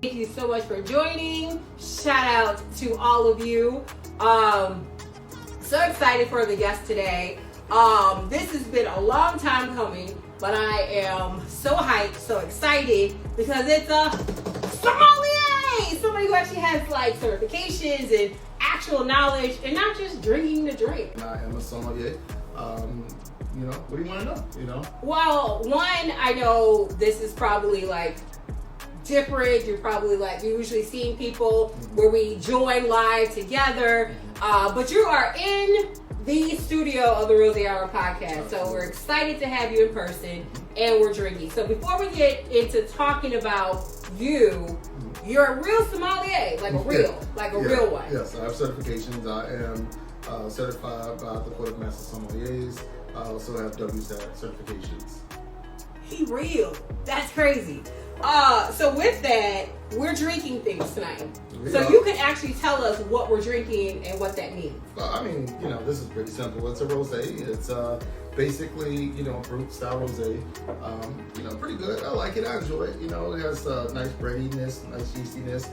Thank you so much for joining. Shout out to all of you. So excited for the guest today. This has been a long time coming, but I am so hyped, so excited because it's a sommelier, somebody who actually has like certifications and actual knowledge, and not just drinking the drink. I am a sommelier. What do you want to know? Well, one, I know this is probably like different. You're probably like, you're usually seeing people where we join live together, but you are in the studio of the Rose Hour podcast. So we're excited to have you in person, and we're drinking. So before we get into talking about you, you're a real sommelier, like a real one. Yes, I have certifications. I am certified by the Court of Master Sommeliers. I also have WSET certifications. He real. That's crazy. So with that, we're drinking things tonight. So you can actually tell us what we're drinking and what that means. Well, I mean, this is pretty simple. It's a rosé. It's basically, fruit style rosé. Pretty good. I like it. I enjoy it. It has nice breadiness, nice yeastiness,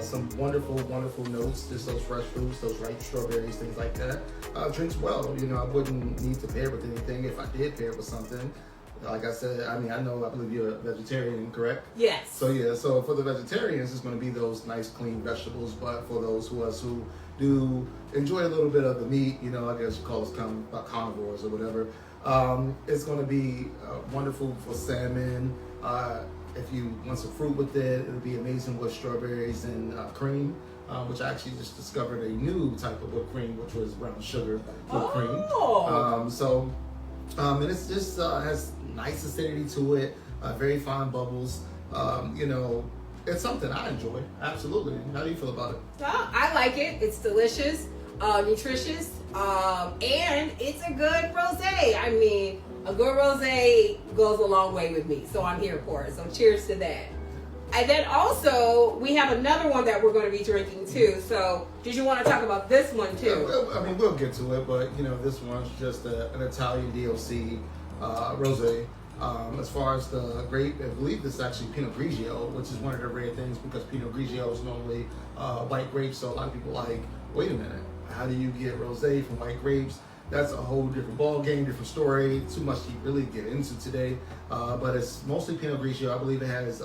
some wonderful, wonderful notes. Just those fresh fruits, those ripe strawberries, things like that. Drinks well. I wouldn't need to pair it with anything. If I did pair it with something, like I said, I believe you're a vegetarian, correct? Yes. So for the vegetarians, it's going to be those nice, clean vegetables. But for those who do enjoy a little bit of the meat, I guess you call us carnivores or whatever, it's going to be wonderful for salmon. If you want some fruit with it, it'll be amazing with strawberries and cream, which I actually just discovered a new type of whipped cream, which was brown sugar whipped cream. And it's just has nice acidity to it, very fine bubbles. It's something I enjoy. Absolutely. How do you feel about it? I like it. It's delicious, nutritious, and it's a good rosé. I mean, a good rosé goes a long way with me, so I'm here for it. So cheers to that. And then also, we have another one that we're going to be drinking too. So did you want to talk about this one too? Yeah, we'll get to it, but this one's just an Italian DLC rosé. As far as the grape, I believe this is actually Pinot Grigio, which is one of the rare things because Pinot Grigio is normally white grapes. So a lot of people are like, wait a minute, how do you get rosé from white grapes? That's a whole different ball game, different story. Too much to really get into today. But it's mostly Pinot Grigio. I believe it has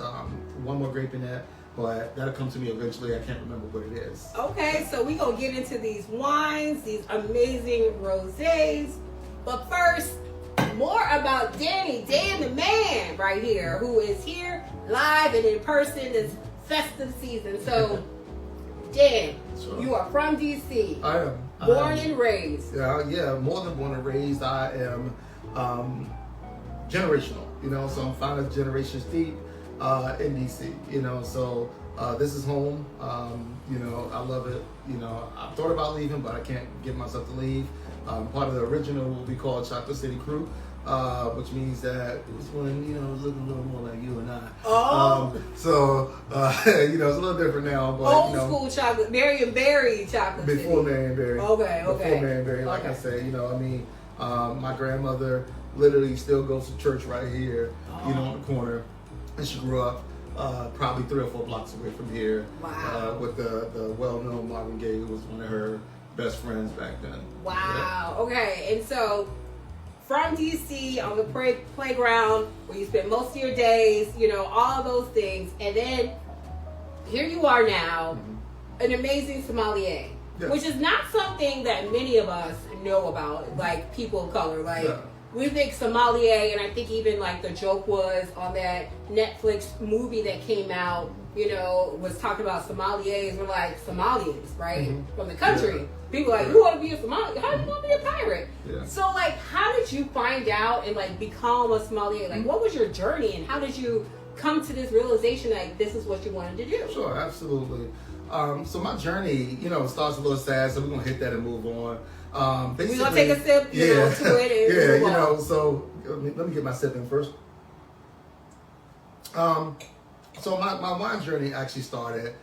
one more grape in that, but that'll come to me eventually. I can't remember what it is. Okay, so we're going to get into these wines, these amazing rosés. But first, more about Danny, Dan the man right here, who is here live and in person this festive season. So, Dan, Sure. You are from DC. I am. Born and raised. Yeah, more than born and raised. I am generational, so I'm 5 generations deep in DC, so this is home. I love it. I thought about leaving, but I can't get myself to leave. I'm part of the original, what we call Chocolate City crew, which means that it was when, it was looking a little more like you and I. It's a little different now. But, old school chocolate, Marion Berry chocolate. Before Marion Berry. Okay. Before Marion Berry, like I said, my grandmother literally still goes to church right here, on the corner. And she grew up probably 3 or 4 blocks away from here. Wow. With the well-known Marvin Gaye, who was one of her best friends back then. Wow. Yeah. Okay. And so, from DC on the playground where you spend most of your days, all of those things, and then here you are now, an amazing sommelier, which is not something that many of us know about, like people of color. We think sommelier, and I think even like the joke was on that Netflix movie that came out, was talking about sommeliers. We're like, Somalians, right? From the country. Yeah. People are like, you want to be a sommelier? How do you want to be a pirate? Yeah. So how did you find out and become a sommelier? What was your journey, and how did you come to this realization that this is what you wanted to do? Sure, absolutely. So my journey, starts a little sad, so we're going to hit that and move on. We're going to take a sip, to it. And so let me get my sip in first. So my wine journey actually started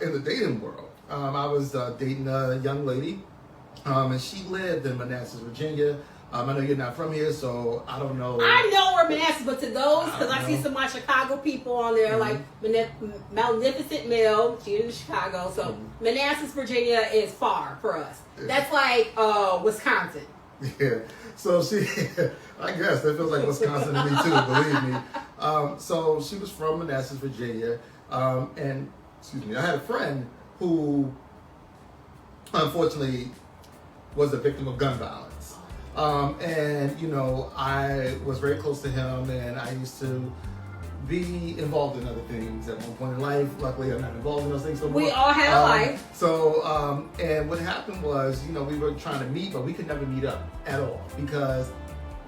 in the dating world. I was dating a young lady, and she lived in Manassas, Virginia. I know you're not from here, so I don't know. I know where Manassas, but to those, because I see some of my Chicago people on there, like Magnificent Mill, she's in Chicago, so Manassas, Virginia is far for us. That's like Wisconsin. Yeah. So I guess that feels like Wisconsin to me too, believe me. So she was from Manassas, Virginia, and excuse me, I had a friend who unfortunately was a victim of gun violence. And, you know, I was very close to him, and I used to be involved in other things at one point in life. Luckily, I'm not involved in those things no more. We all had a life. So, and what happened was, you know, we were trying to meet, but we could never meet up at all because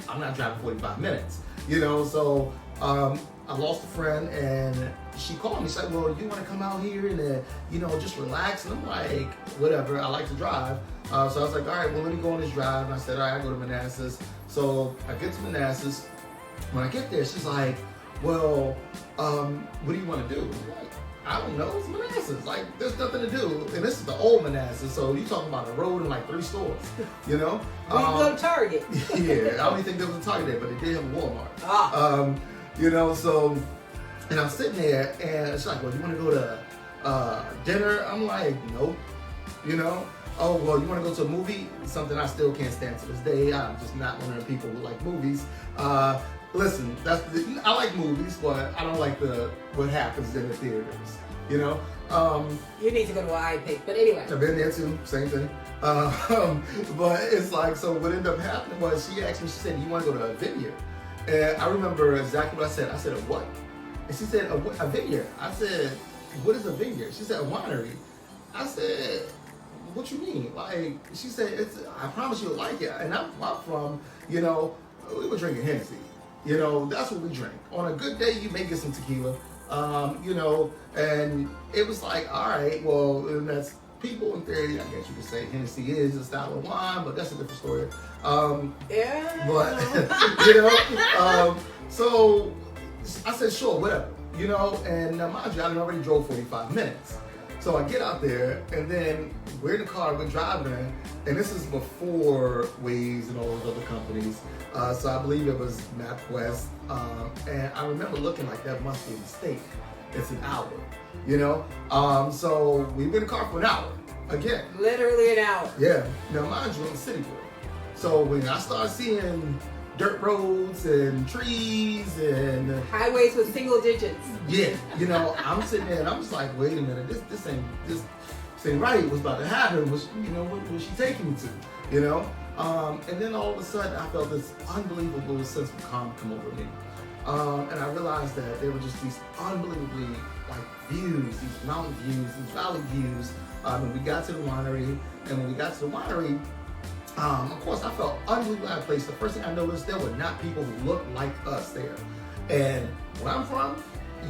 I'm not driving 45 minutes, you know. So, I lost a friend, and she called me. She's like, well, you want to come out here and, you know, just relax? And I'm like, whatever, I like to drive. So I was like, all right, well, let me go on this drive. And I said, all right, I go to Manassas. So I get to Manassas. When I get there, she's like, well, what do you want to do? I'm like, I don't know, it's Manassas. Like, there's nothing to do. And this is the old Manassas, so you're talking about a road and like 3 stores, you know? We go to Target. Yeah, I don't even think there was a Target there, but they did have a Walmart. You know, so, and I'm sitting there, and she's like, well, you want to go to dinner? I'm like, nope, you know? Oh, well, you want to go to a movie? Something I still can't stand to this day. I'm just not one of the people who like movies. Listen, I like movies, but I don't like what happens in the theaters, you know? You need to go to an iPic, but anyway. I've been there too, same thing. But it's like, so what ended up happening was she asked me, she said, you want to go to a vineyard? And I remember exactly what I said. I said, a what? And she said, a vineyard. I said, what is a vineyard? She said, a winery. I said, what you mean? Like, she said, I promise you'll like it. And I'm from, you know, we were drinking Hennessy. You know, that's what we drink. On a good day, you may get some tequila, you know, and it was like, all right, well, and that's people in theory, I guess you could say Hennessy is a style of wine, but that's a different story. Yeah. But, you know, so I said, sure, whatever, you know, and mind you, I already drove 45 minutes. So I get out there, and then we're in the car, we're driving, and this is before Waze and all those other companies. So I believe it was MapQuest, and I remember looking like that must be a mistake. It's an hour, you know? So we've been in the car for an hour, again. Literally an hour. Yeah. Now mind you, I'm a city boy. So when I start seeing dirt roads and trees and highways with single digits. Yeah, you know, I'm sitting there and I'm just like, wait a minute, this ain't right. What's about to happen? Was, you know, what was she taking me to? You know, and then all of a sudden I felt this unbelievable sense of calm come over me, and I realized that there were just these unbelievably like views, these mountain views, these valley views. When we got to the winery, and when we got to the winery. Of course, I felt unbelievably out of place. The first thing I noticed, there were not people who looked like us there. And where I'm from,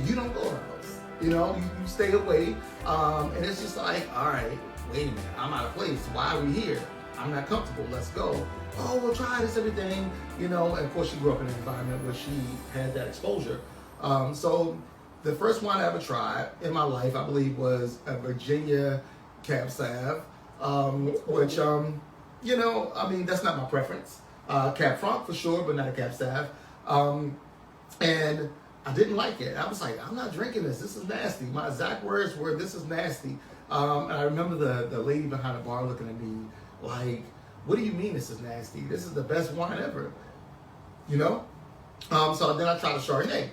you don't go around us. You know, you stay away. And it's just like, all right, wait a minute, I'm out of place. Why are we here? I'm not comfortable. Let's go. Oh, we'll try this, everything. You know, and of course, she grew up in an environment where she had that exposure. So the first wine I ever tried in my life, I believe, was a Virginia Cab Sauv, which, you know, I mean, that's not my preference. Cab Franc for sure, but not a Cab Sauv. And I didn't like it. I was like, I'm not drinking this. This is nasty. My exact words were, this is nasty. And I remember the lady behind the bar looking at me like, what do you mean this is nasty? This is the best wine ever. You know? So then I tried a Chardonnay.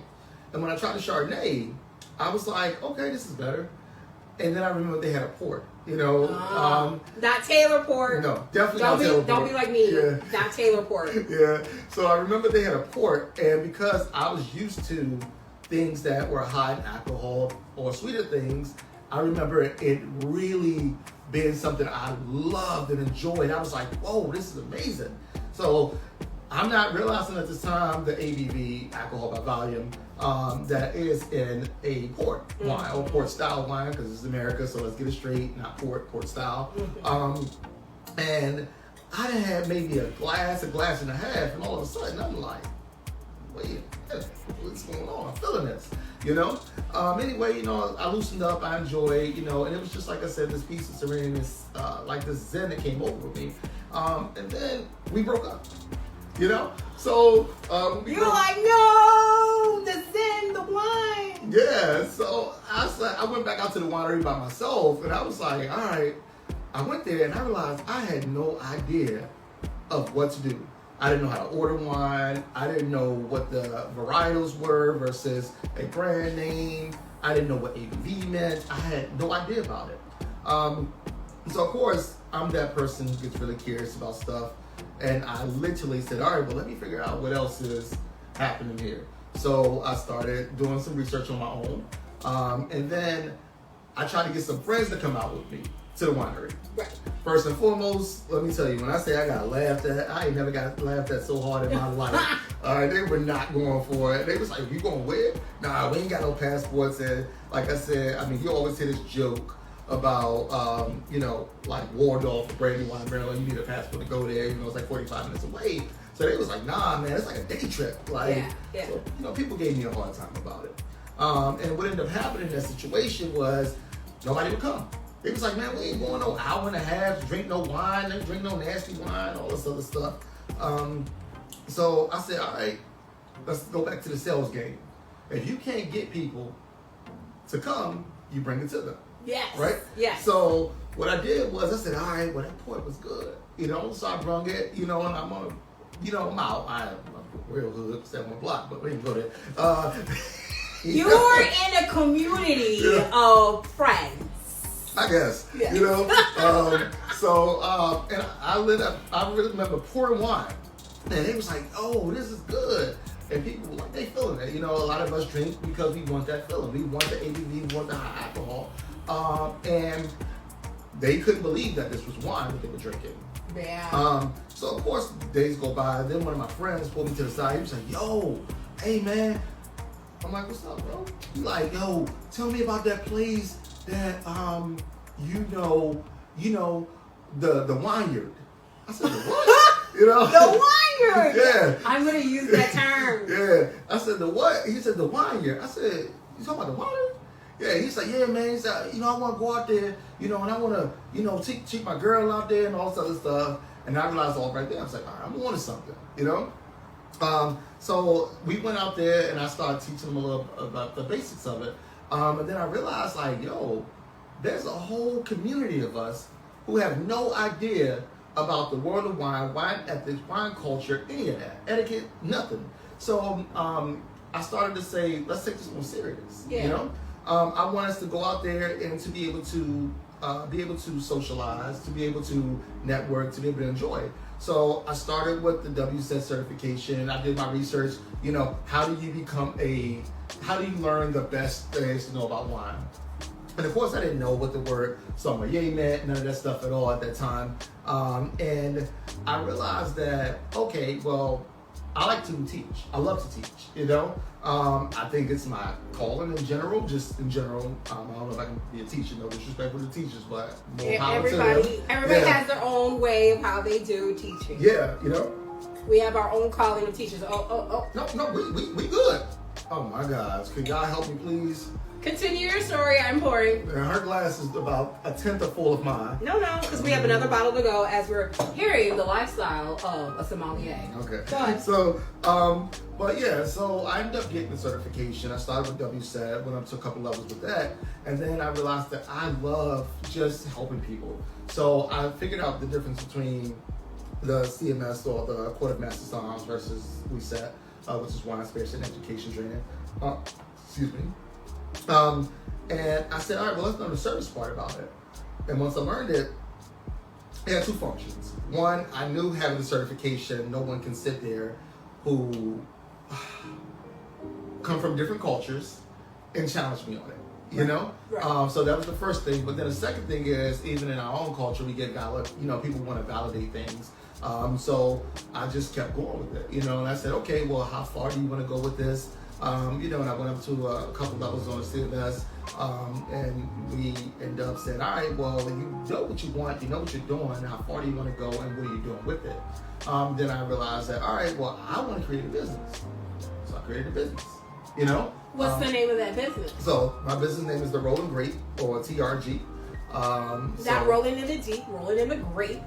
And when I tried the Chardonnay, I was like, okay, this is better. And then I remember they had a port. You know, not Taylor Port. No, definitely not Taylor Port. Don't be like me. Yeah. Not Taylor Port. Yeah. So I remember they had a port, and because I was used to things that were high in alcohol or sweeter things, I remember it really being something I loved and enjoyed. I was like, whoa, this is amazing. So I'm not realizing at this time the ABV, alcohol by volume, that is in a port wine or port style wine, because it's America, so let's get it straight, not port style. And I done had maybe a glass and a half, and all of a sudden I'm like, wait a minute, what's going on? I'm feeling this, you know? Anyway, you know, I loosened up, I enjoyed, you know, and it was just like I said, this peace of serenity, like this zen that came over me. And then we broke up. you know. So you're like, no, the sin, the wine. Yeah. So I went back out to the winery by myself, and I was like, all right. I went there and I realized I had no idea of what to do. I didn't know how to order wine. I didn't know what the varietals were versus a brand name. I didn't know what ABV meant. I had no idea about it. So of course, I'm that person who gets really curious about stuff. And I literally said, all right, well, let me figure out what else is happening here. So I started doing some research on my own. And then I tried to get some friends to come out with me to the winery. Right. First and foremost, let me tell you, when I say I got laughed at, I ain't never got laughed at so hard in my life. They were not going for it. They was like, you going where? Nah, we ain't got no passports. And like I said, I mean, you always hear this joke about, like Waldorf, Brandywine, Maryland, you need a passport to go there. It's like 45 minutes away. So they was like, nah, man, it's like a day trip. Like, yeah. So, people gave me a hard time about it. And what ended up happening in that situation was nobody would come. They was like, man, we ain't going no hour and a half, drink no wine, drink no nasty wine, all this other stuff. So I said, all right, let's go back to the sales game. If you can't get people to come, you bring it to them. Yes. Right? Yes. So what I did was I said, all right, well, that port was good. So I brung it, and I'm on, I'm out. I'm real hood, 7 block, but we didn't go there. You're in a community of friends. I guess, Yeah. And I really remember pouring wine, and they was like, "Oh, this is good," and people were like, "They feeling it." A lot of us drink because we want that feeling. We want the ABV, we want the high alcohol, and they couldn't believe that this was wine that they were drinking. Yeah. So of course, days go by. Then one of my friends pulled me to the side. He was like, "Yo, hey man," I'm like, "What's up, bro?" He's like, "Yo, tell me about that place that the vineyard." I said, "The what?" The vineyard. Yeah. I'm gonna use that term. Yeah. I said, "The what?" He said, "The vineyard." I said, "You talking about the vineyard?" Yeah. He's like, "Yeah, man." He said, "I want to go out there, and I want to, take my girl out there and all this other stuff." And I realized all right there, I was like, "All right, I'm on to something," So we went out there and I started teaching them a little about the basics of it. And then I realized, like, there's a whole community of us who have no idea about the world of wine, wine ethics, wine culture, any of that, etiquette, nothing. So I started to say, let's take this more serious. Yeah. I want us to go out there and to be able to socialize, to be able to network, to be able to enjoy. So I started with the WSET certification. I did my research. How do you learn the best things to know about wine? And of course, I didn't know what the word sommelier meant, none of that stuff at all at that time. And I realized that, okay, well, I like to teach. I love to teach, I think it's my calling in general, just in general. I don't know if I can be a teacher, no disrespect for the teachers, but more power to them. Everybody has their own way of how they do teaching. Yeah, We have our own calling of teachers. Oh. No, we good. Oh my gosh, can y'all help me please? Continue your story. I'm pouring. Her glass is about a tenth of full of mine. No, because we have another bottle to go as we're hearing the lifestyle of a sommelier. Okay. Go on. So, so I ended up getting the certification. I started with WSET, went up to a couple levels with that, and then I realized that I love just helping people. So I figured out the difference between the CMS or the Court of Master Somms versus WSET, which is Wine, Spirits, and Education training. Excuse me. And I said, all right, well, let's learn the service part about it. And once I learned it, it had two functions. One, I knew having the certification, no one can sit there who come from different cultures and challenge me on it, Right. So that was the first thing. But then the second thing is, even in our own culture, we get people want to validate things. So I just kept going with it, and I said, okay, well, how far do you want to go with this? And I went up to a couple levels on the CMS, and we ended up saying, all right, well, you know what you want, you know what you're doing, how far do you want to go, and what are you doing with it? Then I realized that, all right, well, I want to create a business. So I created a business, What's the name of that business? So my business name is the Rolling Grape, or TRG. Not rolling in the deep, rolling in the grape.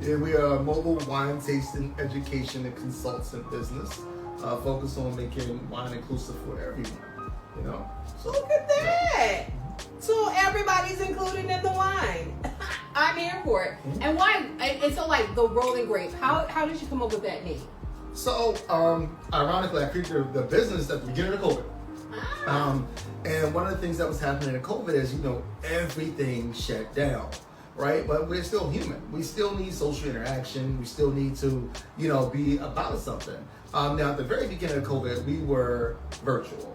Yeah, we are a mobile wine tasting, education, and consultant business. Focused on making wine inclusive for everyone. You know. So, look at that. So everybody's included in the wine. I'm here for it. Mm-hmm. And why? And so like the Rolling Grape. How did you come up with that name? So ironically, I created the business at the beginning of COVID. And one of the things that was happening in COVID is, everything shut down, right? But we're still human. We still need social interaction. We still need to, be about something. Now, at the very beginning of COVID, we were virtual,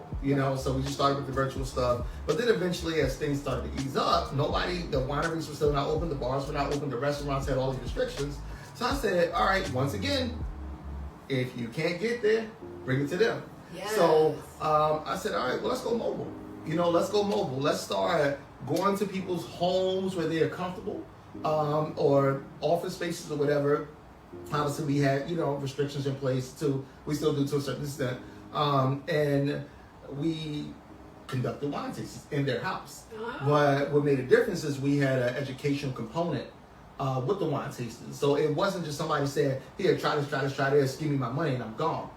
so we just started with the virtual stuff. But then eventually, as things started to ease up, the wineries were still not open, the bars were not open, the restaurants had all these restrictions. So I said, all right, once again, if you can't get there, bring it to them. Yes. So I said, all right, well, let's go mobile. Let's go mobile. Let's start going to people's homes where they are comfortable, or office spaces or whatever. Obviously, we had, restrictions in place too. We still do to a certain extent. And we conducted wine tastings in their house. Uh-huh. What made a difference is we had an educational component with the wine tasting. So it wasn't just somebody saying, here, try this, give me my money, and I'm gone.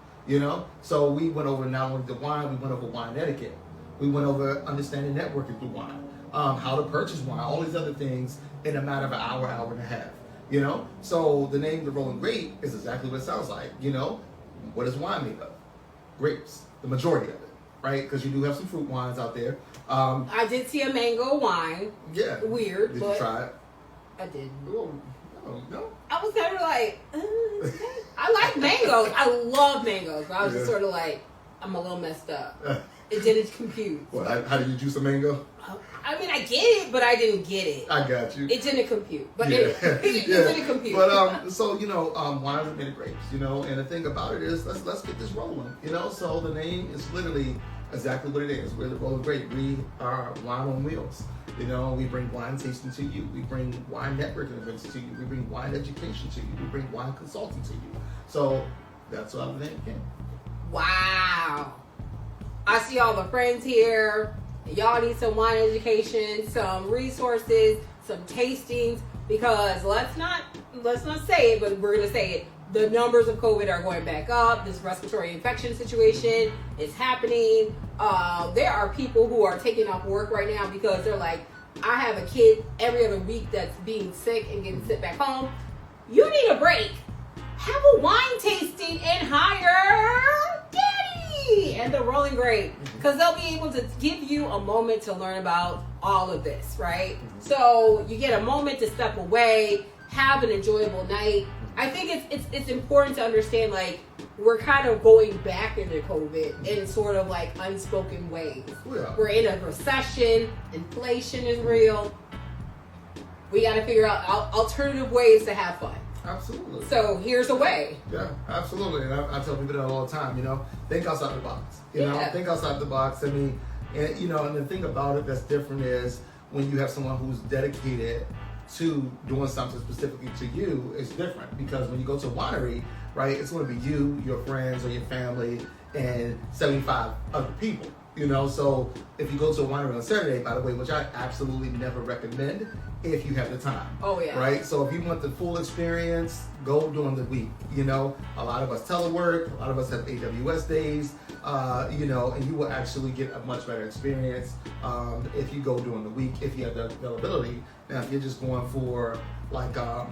So we went over not only the wine, we went over wine etiquette. We went over understanding networking through wine, how to purchase wine, all these other things in a matter of an hour and a half. So the name, the Rolling Grape, is exactly what it sounds like. What is wine made of? Grapes, the majority of it, right? Because you do have some fruit wines out there. I did see a mango wine. Yeah. Weird. Did but you try it? I didn't. Oh, no. I was kind of like, I like mangoes. I love mangoes. But I was just sort of like, I'm a little messed up. It didn't compute. Well, how did you juice a mango? I mean, I get it, but I didn't get it. I got you. It didn't compute. But anyway, it didn't compute. But so wine is made of grapes, and the thing about it is let's get this rolling, So the name is literally exactly what it is. We're the Rolling Grape. We are wine on wheels. We bring wine tasting to you. We bring wine networking events to you. We bring wine education to you. We bring wine consulting to you. So that's how the name came. Wow. I see all the friends here. Y'all need some wine education, some resources, some tastings, because let's not say it, but we're gonna say it. The numbers of COVID are going back up. This respiratory infection situation is happening. There are people who are taking off work right now because they're like, I have a kid every other week that's being sick and getting sent back home. You need a break. Have a wine tasting and hire Daddy and the Rolling Grape, because they'll be able to give you a moment to learn about all of this, right? Mm-hmm. So you get a moment to step away, have an enjoyable night. I think it's important to understand, like, we're kind of going back into COVID in sort of like unspoken ways. Yeah. We're in a recession, inflation is real. We got to figure out alternative ways to have fun. Absolutely. So here's a way. Yeah, absolutely. And I tell people that all the time, think outside the box. Think outside the box. I mean, and the thing about it that's different is when you have someone who's dedicated to doing something specifically to you, it's different, because when you go to a winery, right, it's going to be you, your friends, or your family, and 75 other people. So if you go to a winery on Saturday, by the way, which I absolutely never recommend if you have the time. Oh, yeah. Right? So if you want the full experience, go during the week. A lot of us telework, a lot of us have AWS days, and you will actually get a much better experience if you go during the week, if you have the availability. Now, if you're just going for, like, I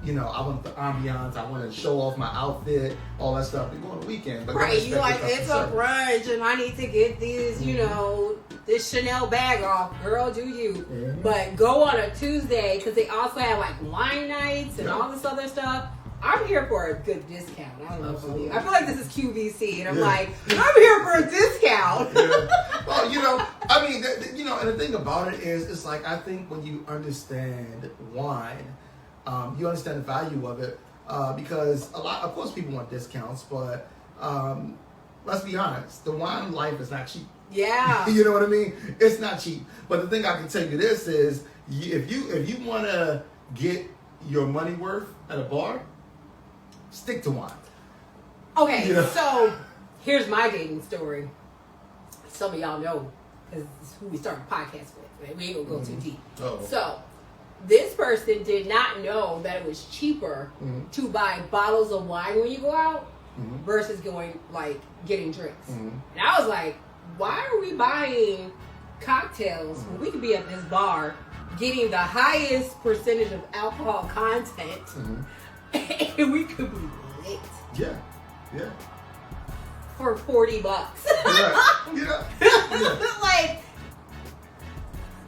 want the ambiance, I want to show off my outfit, all that stuff, you go on the weekend. But right, you like, it's a brunch and I need to get these, this Chanel bag off. Girl, do you. Mm-hmm. But go on a Tuesday, because they also have like wine nights and all this other stuff. I'm here for a good discount. I don't know about you. I feel like this is QVC, and I'm like, I'm here for a discount. Well, I mean, and the thing about it is, it's like, I think when you understand wine, you understand the value of it, because of course, people want discounts, but let's be honest, the wine life is not cheap. Yeah. You know what I mean? It's not cheap. But the thing I can tell you this is, if you want to get your money worth at a bar, stick to wine. Okay, so here's my dating story. Some of y'all know, because it's who we started the podcast with. Right? We ain't gonna go too deep. Oh. So This person did not know that it was cheaper to buy bottles of wine when you go out versus going like getting drinks. And I was like, why are we buying cocktails when we could be at this bar getting the highest percentage of alcohol content and we could be lit? Yeah. For $40. Yeah. Like,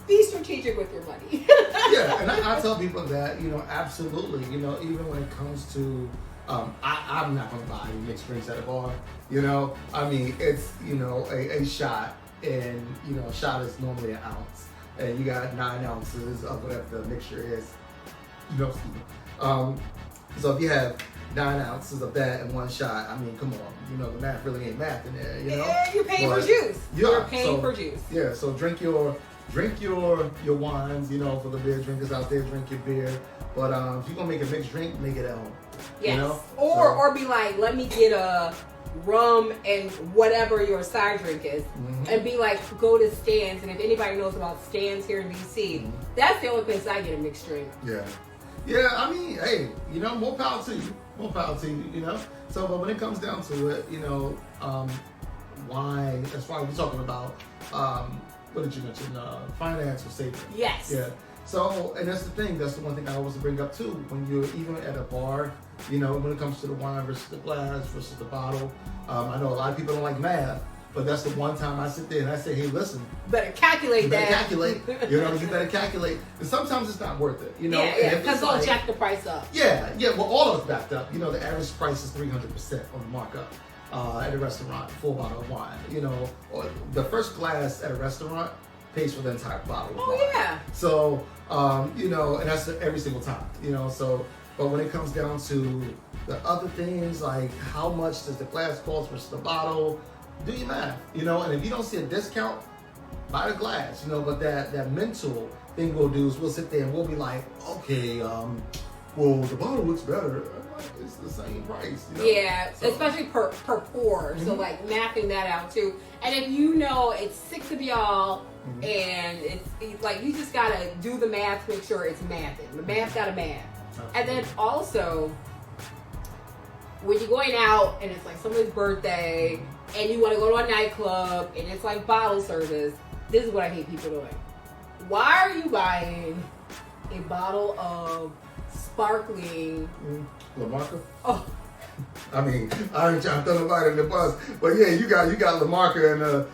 be strategic with your money. Yeah, and I tell people that, absolutely, even when it comes to, I'm not going to buy any mixed drinks at a bar, I mean, it's, a shot, and, a shot is normally an ounce, and you got 9 ounces of whatever the mixture is, excuse me. So if you have 9 ounces of that in one shot, I mean, come on, the math really ain't math in there, Yeah, you're paying for juice. You're paying for juice. Yeah, so drink your wines, for the beer drinkers out there, drink your beer. But if you're gonna make a mixed drink, make it at home. Yes. Or be like, let me get a rum and whatever your side drink is, and be like, go to Stan's. And if anybody knows about Stan's here in DC, that's the only place I get a mixed drink. Yeah. I mean, hey, more power to you. More power to you. So, but when it comes down to it, wine. That's why we're talking about. What did you mention? Finance or saving. Yes. Yeah. So, and that's the thing. That's the one thing I always bring up too. When you're even at a bar, when it comes to the wine versus the glass versus the bottle. I know a lot of people don't like math, but that's the one time I sit there and I say, hey, listen. Better calculate you better that. Calculate. You better calculate. And sometimes it's not worth it. Yeah, because they'll jack the price up. Yeah. Well, all of it's backed up. The average price is 300% on the markup. At a restaurant, full bottle of wine. Or the first glass at a restaurant pays for the entire bottle of wine. Yeah. So, and that's every single time. So, but when it comes down to the other things, like how much does the glass cost versus the bottle, do your math. And if you don't see a discount, buy the glass. But that mental thing we'll do is we'll sit there and we'll be like, okay, well, the bottle looks better. It's the same price. Yeah, so, especially per pour. So like mapping that out too. And if it's 6 of y'all and it's like you just gotta do the math to make sure it's mathing. The math gotta math. And then also when you're going out and it's like someone's birthday and you want to go to a nightclub and it's like bottle service, this is what I hate people doing. Why are you buying a bottle of sparkling LaMarca? Oh. I mean, I ain't trying to throw nobody in the bus, but yeah, you got LaMarca and a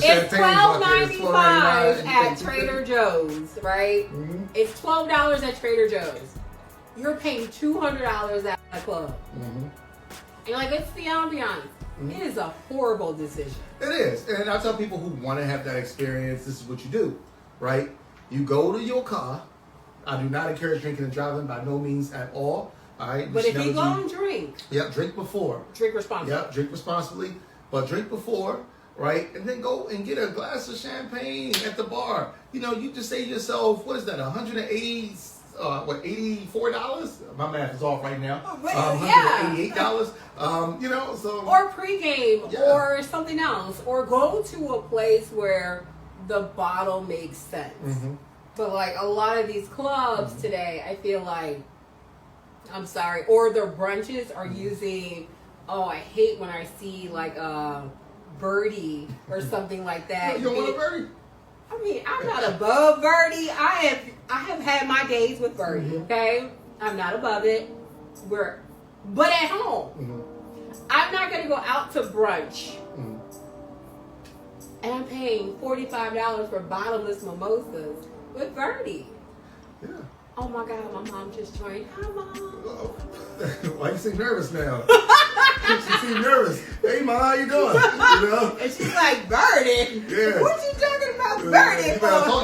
champagne bucket. It's $12.95 at Trader Joe's, right? It's $12 at Trader Joe's. You're paying $200 at the club. And you're like, it's the ambiance. It is a horrible decision. It is. And I tell people who want to have that experience, this is what you do, right? You go to your car. I do not encourage drinking and driving by no means at all. All right. But if you go and drink. Yep, drink before. Drink responsibly. Yep, drink responsibly. But drink before, right? And then go and get a glass of champagne at the bar. You just say to yourself, what is that, $180, $84? My math is off right now. $188. So. Or pregame or something else. Or go to a place where the bottle makes sense. But like a lot of these clubs today, I feel like, I'm sorry, or their brunches are using, I hate when I see like a birdie or something like that. You don't want a birdie? I mean, I'm not above birdie. I have had my days with birdie, okay? I'm not above it. But at home, I'm not going to go out to brunch and I'm paying $45 for bottomless mimosas with birdie. Yeah. Oh my God, my mom just joined. Hi, Mom. Why you seem nervous now? She seem nervous. Hey, Mom, how you doing? And she's like, Birdie? Yeah. What you talking about, Birdie? You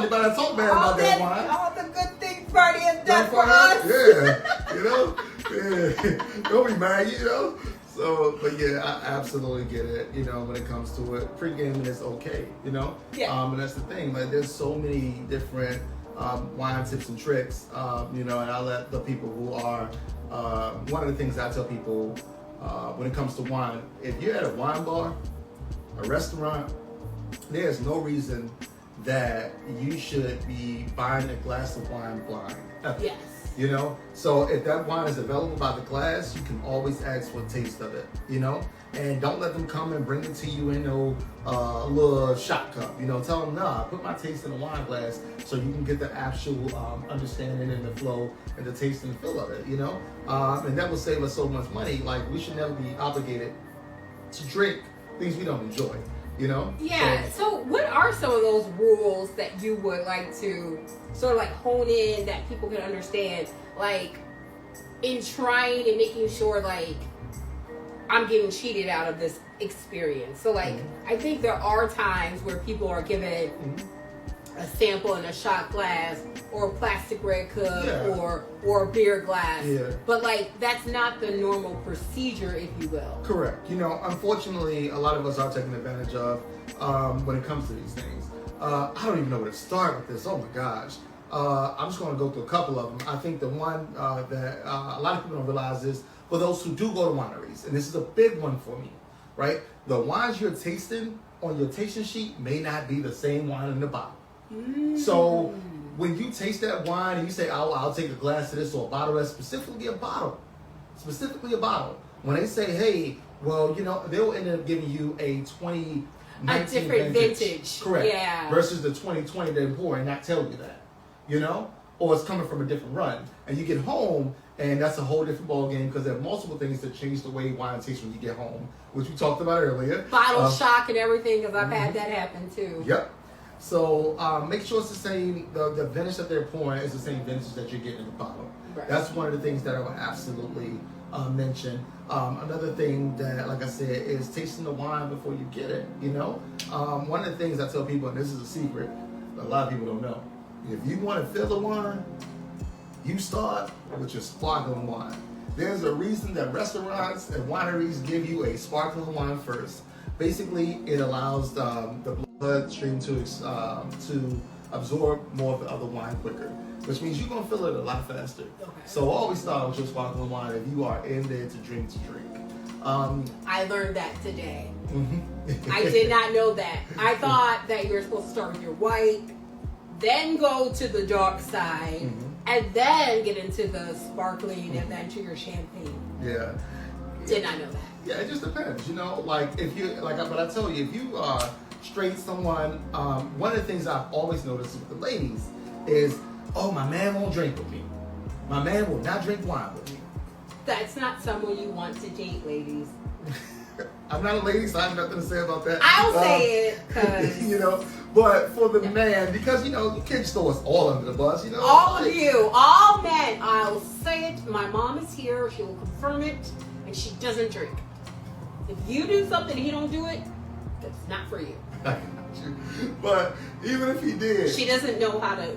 better talk bad about that wine. All the good things Birdie has done for us. Yeah. Don't be mad, So, but yeah, I absolutely get it, when it comes to it. Pre-gaming is okay, Yeah. And that's the thing, like, there's so many different wine tips and tricks, and I let the people who are, one of the things I tell people when it comes to wine, if you're at a wine bar, a restaurant, there's no reason that you should be buying a glass of wine blind. Yes. You know, so if that wine is available by the glass, you can always ask for a taste of it, you know, and don't let them come and bring it to you in no little shot cup, you know, tell them, nah, put my taste in a wine glass so you can get the actual understanding and the flow and the taste and the feel of it, you know, and that will save us so much money. Like, we should never be obligated to drink things we don't enjoy, you know? Yeah, so what are some of those rules that you would like to sort of like hone in that people can understand, like in trying and making sure like I'm getting cheated out of this experience? So like, I think there are times where people are given a sample in a shot glass or a plastic red cup or a beer glass, but like that's not the normal procedure, if you will. Correct. You know, unfortunately, a lot of us are taken advantage of when it comes to these things. I don't even know where to start with this. Oh my gosh. I'm just going to go through a couple of them. I think the one that a lot of people don't realize is, for those who do go to wineries, and this is a big one for me, right? The wines you're tasting on your tasting sheet may not be the same wine in the bottle. So when you taste that wine and you say, I'll take a glass of this or a bottle, that's specifically a bottle. When they say, hey, well, you know, they'll end up giving you a 2019 a different vintage. Correct. Yeah. Versus the 2020 they pour and not tell you that, you know? Or it's coming from a different run. And you get home and that's a whole different ball game, because there are multiple things that change the way wine tastes when you get home, which we talked about earlier. Bottle shock and everything, because I've had that happen too. Yep. So make sure it's the same, the vintage that they're pouring is the same vintage that you're getting in the bottle. Right. That's one of the things that I would absolutely mention. Another thing that, like I said, is tasting the wine before you get it, you know? One of the things I tell people, and this is a secret, a lot of people don't know, if you want to fill the wine, you start with your sparkling wine. There's a reason that restaurants and wineries give you a sparkling wine first. Basically, it allows the bloodstream to absorb more of the other wine quicker, which means you're gonna fill it a lot faster. Okay. So always start with your sparkling wine if you are in there to drink. I learned that today. I did not know that. I thought that you were supposed to start with your white, then go to the dark side, and then get into the sparkling, and then to your champagne. Yeah. Did not know that. Yeah, it just depends, you know. Like if you but I tell you, if you are straight someone, one of the things I've always noticed with the ladies is, oh, my man won't drink with me. My man will not drink wine with me. That's not someone you want to date, ladies. I'm not a lady, so I have nothing to say about that. I'll say it, cause you know. But for the man, because you know, you can't just throw us all under the bus, you know. All of you, all men. I'll say it. My mom is here. She will confirm it, and she doesn't drink. If you do something and he don't do it, that's not for you. But even if he did, she doesn't know how to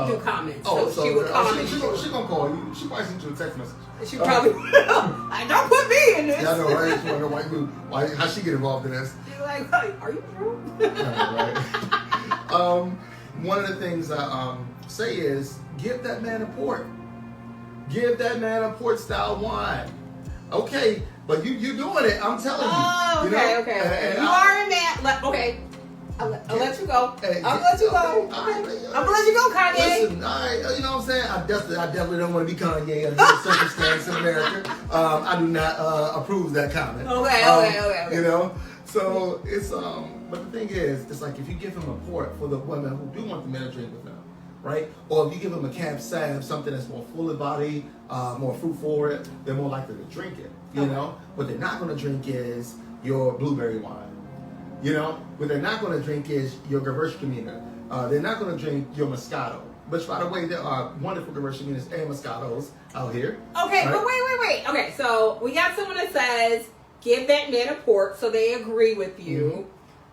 do comments. So she would comment. She gonna call you. She probably sent you a text message. She probably will. Don't put me in this. Yeah, I know, right? She wanna know why how she get involved in this. She's like, are you true? I know, right? One of the things I say is give that man a port. Give that man a port style wine. Okay, but you doing it? I'm telling you. Oh, okay, you know? okay. And you are a man. Okay. I'll let you go. I'll let you go. Okay. I'm gonna let you go, Kanye. Listen, all right, you know what I'm saying? I definitely don't want to be Kanye under this circumstance in America. I do not approve that comment. Okay. You know, so it's but the thing is, it's like if you give him a port for the women who do want the men to drink with them, right? Or if you give them a Cab Sav, something that's more full of body, more fruit forward, they're more likely to drink it. You know, what they're not going to drink is your blueberry wine. You know, what they're not going to drink is your Gewürztraminer. They're not going to drink your Moscato. Which, by the way, there are wonderful Gewürztraminers and Moscatos out here. Okay, right? But wait. Okay, so we got someone that says, give that man a port, so they agree with you.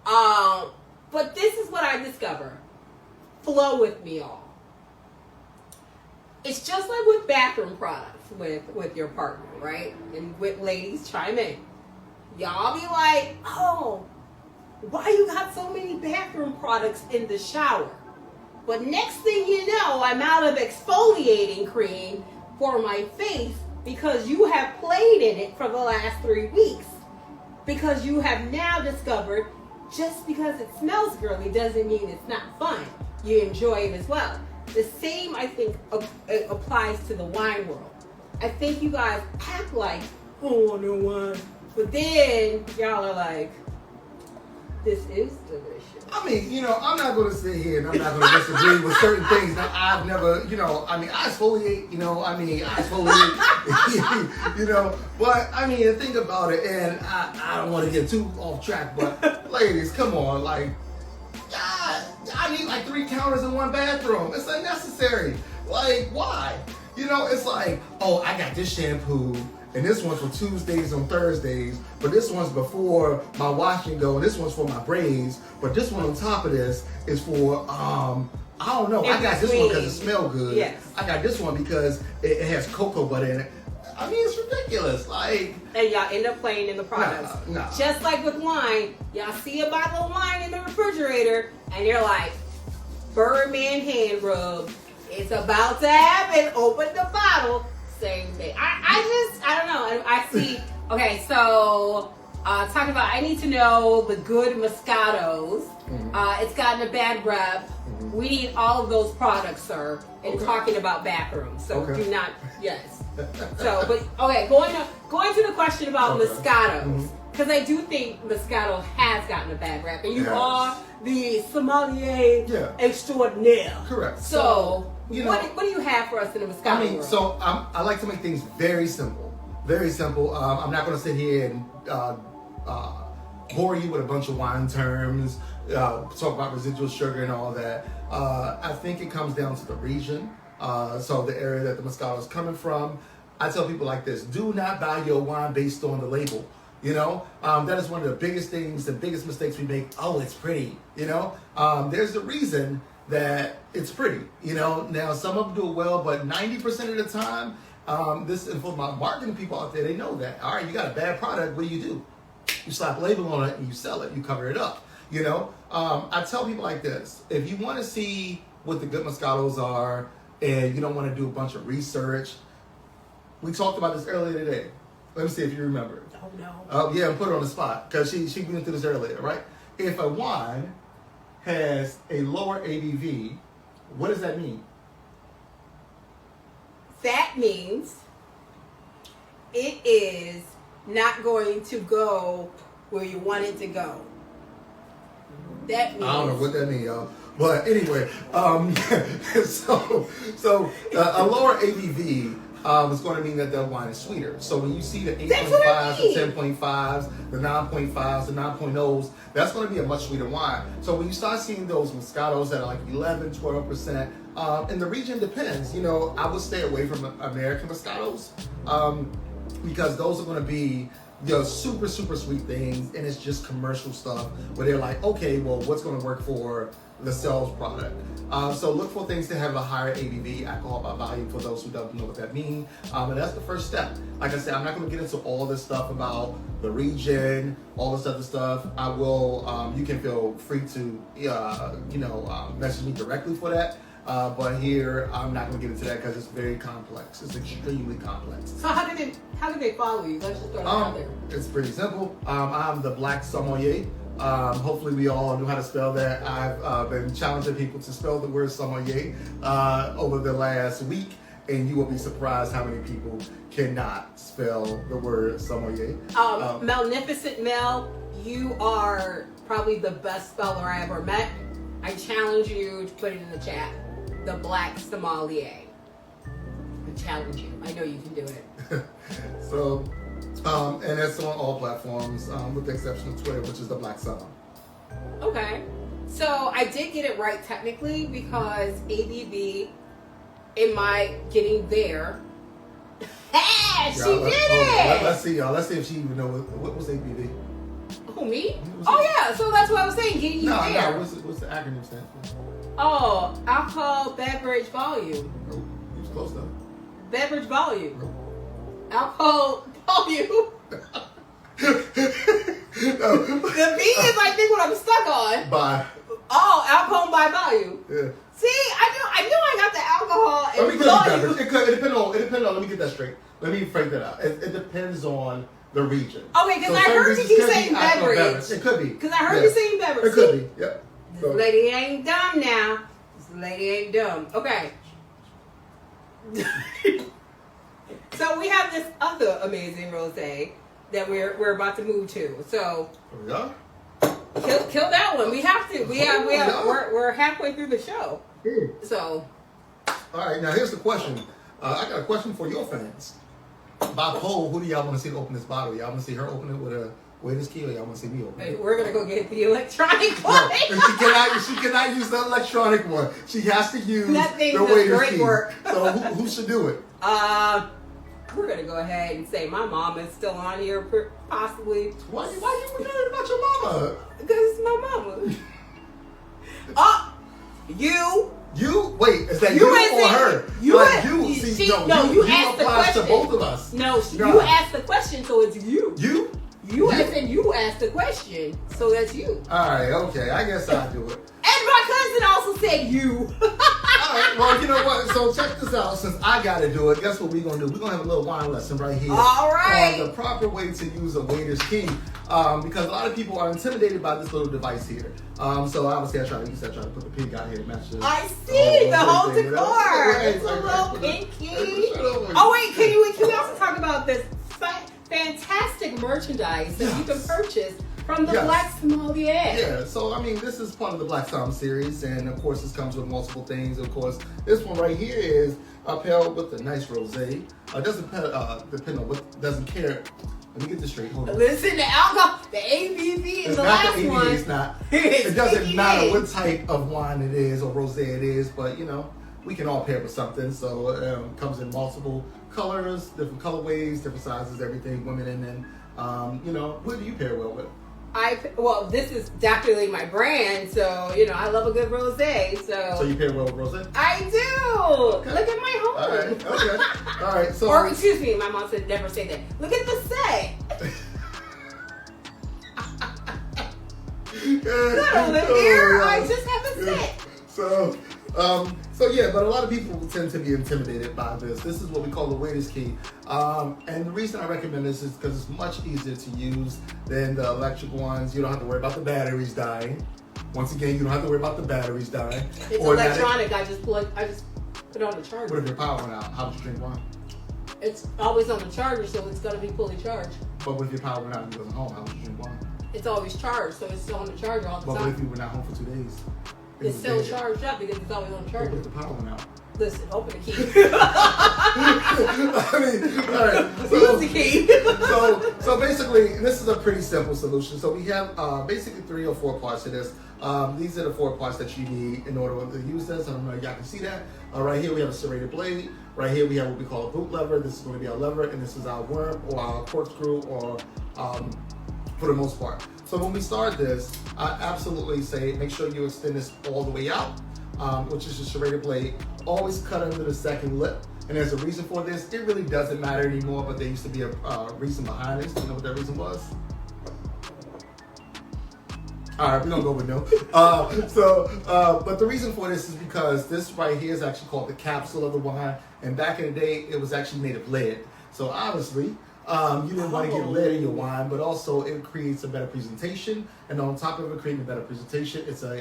But this is what I discovered. Flow with me, all. It's just like with bathroom products with your partner, right? And with ladies, chime in. Y'all be like, oh, why you got so many bathroom products in the shower? But next thing you know, I'm out of exfoliating cream for my face because you have played in it for the last 3 weeks. Because you have now discovered just because it smells girly doesn't mean it's not fun. You enjoy it as well. The same, I think, applies to the wine world. I think you guys act like, oh, no wine. But then y'all are like, this is delicious. I mean, you know, I'm not going to sit here and I'm not going to disagree with certain things that I've never, you know, I mean, I exfoliate, you know, you know, but I mean, the thing about it, and I don't want to get too off track, but ladies, come on, like, I need like 3 counters in one bathroom. It's unnecessary. Like, why? You know, it's like, oh, I got this shampoo, and this one's for Tuesdays and Thursdays, but this one's before my wash and go, and this one's for my braids, but this one on top of this is for, I don't know, I got this one because it smells good. Yes. I got this one because it has cocoa butter in it. I mean, it's ridiculous. Like, and y'all end up playing in the products. Nah. Just like with wine, y'all see a bottle of wine in the refrigerator, and you're like, Birdman hand rub. It's about to happen. Open the bottle. Same thing. I don't know. I see. Okay, so talking about, I need to know the good Moscatos. Mm-hmm. It's gotten a bad rep. Mm-hmm. We need all of those products, sir. And talking about bathrooms. So do not. Yes. So, but okay, going to the question about Moscatos, because I do think Moscato has gotten a bad rap, and you are the sommelier extraordinaire. Correct. So, what do you have for us in the Moscato I mean, world? so I like to make things very simple. Very simple. I'm not going to sit here and bore you with a bunch of wine terms, talk about residual sugar and all that. I think it comes down to the region. So the area that the Moscato is coming from. I tell people like this: do not buy your wine based on the label. You know, that is one of the biggest things, the biggest mistakes we make. Oh, it's pretty. You know, there's a reason that it's pretty. You know, now some of them do it well, but 90% of the time, this and for my marketing people out there, they know that. All right, you got a bad product. What do? You slap a label on it and you sell it. You cover it up. You know, I tell people like this: if you want to see what the good Moscatos are, and you don't want to do a bunch of research. We talked about this earlier today. Let me see if you remember. Oh, no. Oh, yeah, and put her on the spot, because she went through this earlier, right? If a wine has a lower ABV, what does that mean? That means it is not going to go where you want it to go. That means... I don't know what that means, y'all. But anyway, so a lower ABV is going to mean that the wine is sweeter. So when you see the 8.5s, the 10.5s, the 9.5s, the 9.0s, that's going to be a much sweeter wine. So when you start seeing those Moscatos that are like 11, 12%, and the region depends. You know, I would stay away from American Moscatos because those are going to be super, super sweet things, and it's just commercial stuff where they're like, okay, well, what's going to work for the sales product? So look for things to have a higher ABV, alcohol by volume, for those who don't know what that means. And that's the first step. Like I said, I'm not going to get into all this stuff about the region, all this other stuff. I will, you can feel free to, message me directly for that. But here, I'm not going to get into that because it's very complex. It's extremely complex. So how do they follow you? Let's just throw that out there. It's pretty simple. I'm the Black Sommelier. Hopefully we all know how to spell that. I've been challenging people to spell the word sommelier over the last week, and you will be surprised how many people cannot spell the word sommelier. Magnificent Mel, you are probably the best speller I ever met. I challenge you to put it in the chat. The Black Sommelier. I challenge you. I know you can do it. So, and that's on all platforms, with the exception of Twitter, which is the Black Summer. Okay. So I did get it right technically because ABV, am I getting there? Hey, she did it! Let's see, y'all. Let's see if she even knows what was ABV. Who, me? Oh, yeah. So that's what I was saying. Getting you there. No. What's the acronym stand for? Oh, alcohol beverage volume. Oh, you was close though. Beverage volume. Oh. Alcohol volume. No. The B is, I think, what I'm stuck on. By. Oh, alcohol by volume. Yeah. See, I knew I got the alcohol and volume. It depends on. Let me get that straight. Let me break that out. It depends on the region. Okay, because I heard you keep saying beverage. It could be. Because I heard you saying beverage. It could be. Yep. This lady ain't dumb now. This lady ain't dumb. Okay. So we have this other amazing rosé that we're about to move to. So Yeah. kill that one. We have to. We're halfway through the show. So. All right. Now here's the question. I got a question for your fans. By poll, who do y'all want to see to open this bottle? Y'all want to see her open it with a waiter's key, or y'all want to see me open it? Hey, we're gonna go get the electronic one. No, she cannot use the electronic one. She has to use the waiter's key. Work. So who should do it? We're gonna go ahead and say my mom is still on here, possibly. Why you worried about your mama? Because it's my mama. You wait, is that you or her? You asked the question. To both of us. No, you asked the question, so it's you. You asked the question, so that's you. All right, okay, I guess I'll do it. And my cousin also said you. All right, well, you know what? So check this out. Since I got to do it, guess what we're going to do? We're going to have a little wine lesson right here. All right. On the proper way to use a waiter's key. Because a lot of people are intimidated by this little device here. So obviously I try to put the pink out here to match the... I see the whole decor. It's a little pinky. Oh wait, can we also talk about this fantastic merchandise that you can purchase from the Black Sommelier? Yeah, so I mean, this is part of the Black Somm series, and of course, this comes with multiple things. Of course, this one right here is upheld with a nice rosé. Doesn't depend on what, doesn't care. Let me get this straight. Hold on. Listen, the alcohol, the ABV in the last one. It's not. It doesn't matter what type of wine it is or rosé it is, but you know, we can all pair with something. So it comes in multiple colors, different colorways, different sizes, everything. Women and men. You know, what do you pair well with? Well, this is definitely my brand, so you know I love a good rosé. So you pair well with rosé? I do. Okay. Look at my home. All right. Okay. All right. So, or excuse me, my mom said never say that. Look at the set. Not over here. I just have a set. So yeah, but a lot of people tend to be intimidated by this. This is what we call the waiter's key. And the reason I recommend this is because it's much easier to use than the electric ones. You don't have to worry about the batteries dying. Once again, you don't have to worry about the batteries dying. It's electronic. I just put it on the charger. What if your power went out? How would you drink wine? It's always on the charger, so it's gonna be fully charged. But what if your power went out and you wasn't home? How would you drink wine? It's always charged, so it's still on the charger all the time. But what if you were not home for 2 days? It's still charged up because it's always on the charger. What if the power went out? Listen, open the key. I mean, all right. Use the key. So basically, this is a pretty simple solution. So we have basically 3 or 4 parts to this. These are the 4 parts that you need in order to use this. I don't know if y'all can see that. Right here we have a serrated blade. Right here we have what we call a boot lever. This is going to be our lever, and this is our worm or our corkscrew, or for the most part. So when we start this, I absolutely say make sure you extend this all the way out, which is your serrated blade. Always cut under the second lip. And there's a reason for this. It really doesn't matter anymore, but there used to be a reason behind this. Do you know what that reason was? All right, we're gonna go with no. But the reason for this is because this right here is actually called the capsule of the wine. And back in the day, it was actually made of lead. So obviously, you didn't want to get lead in your wine, but also it creates a better presentation. And on top of it creating a better presentation, it's a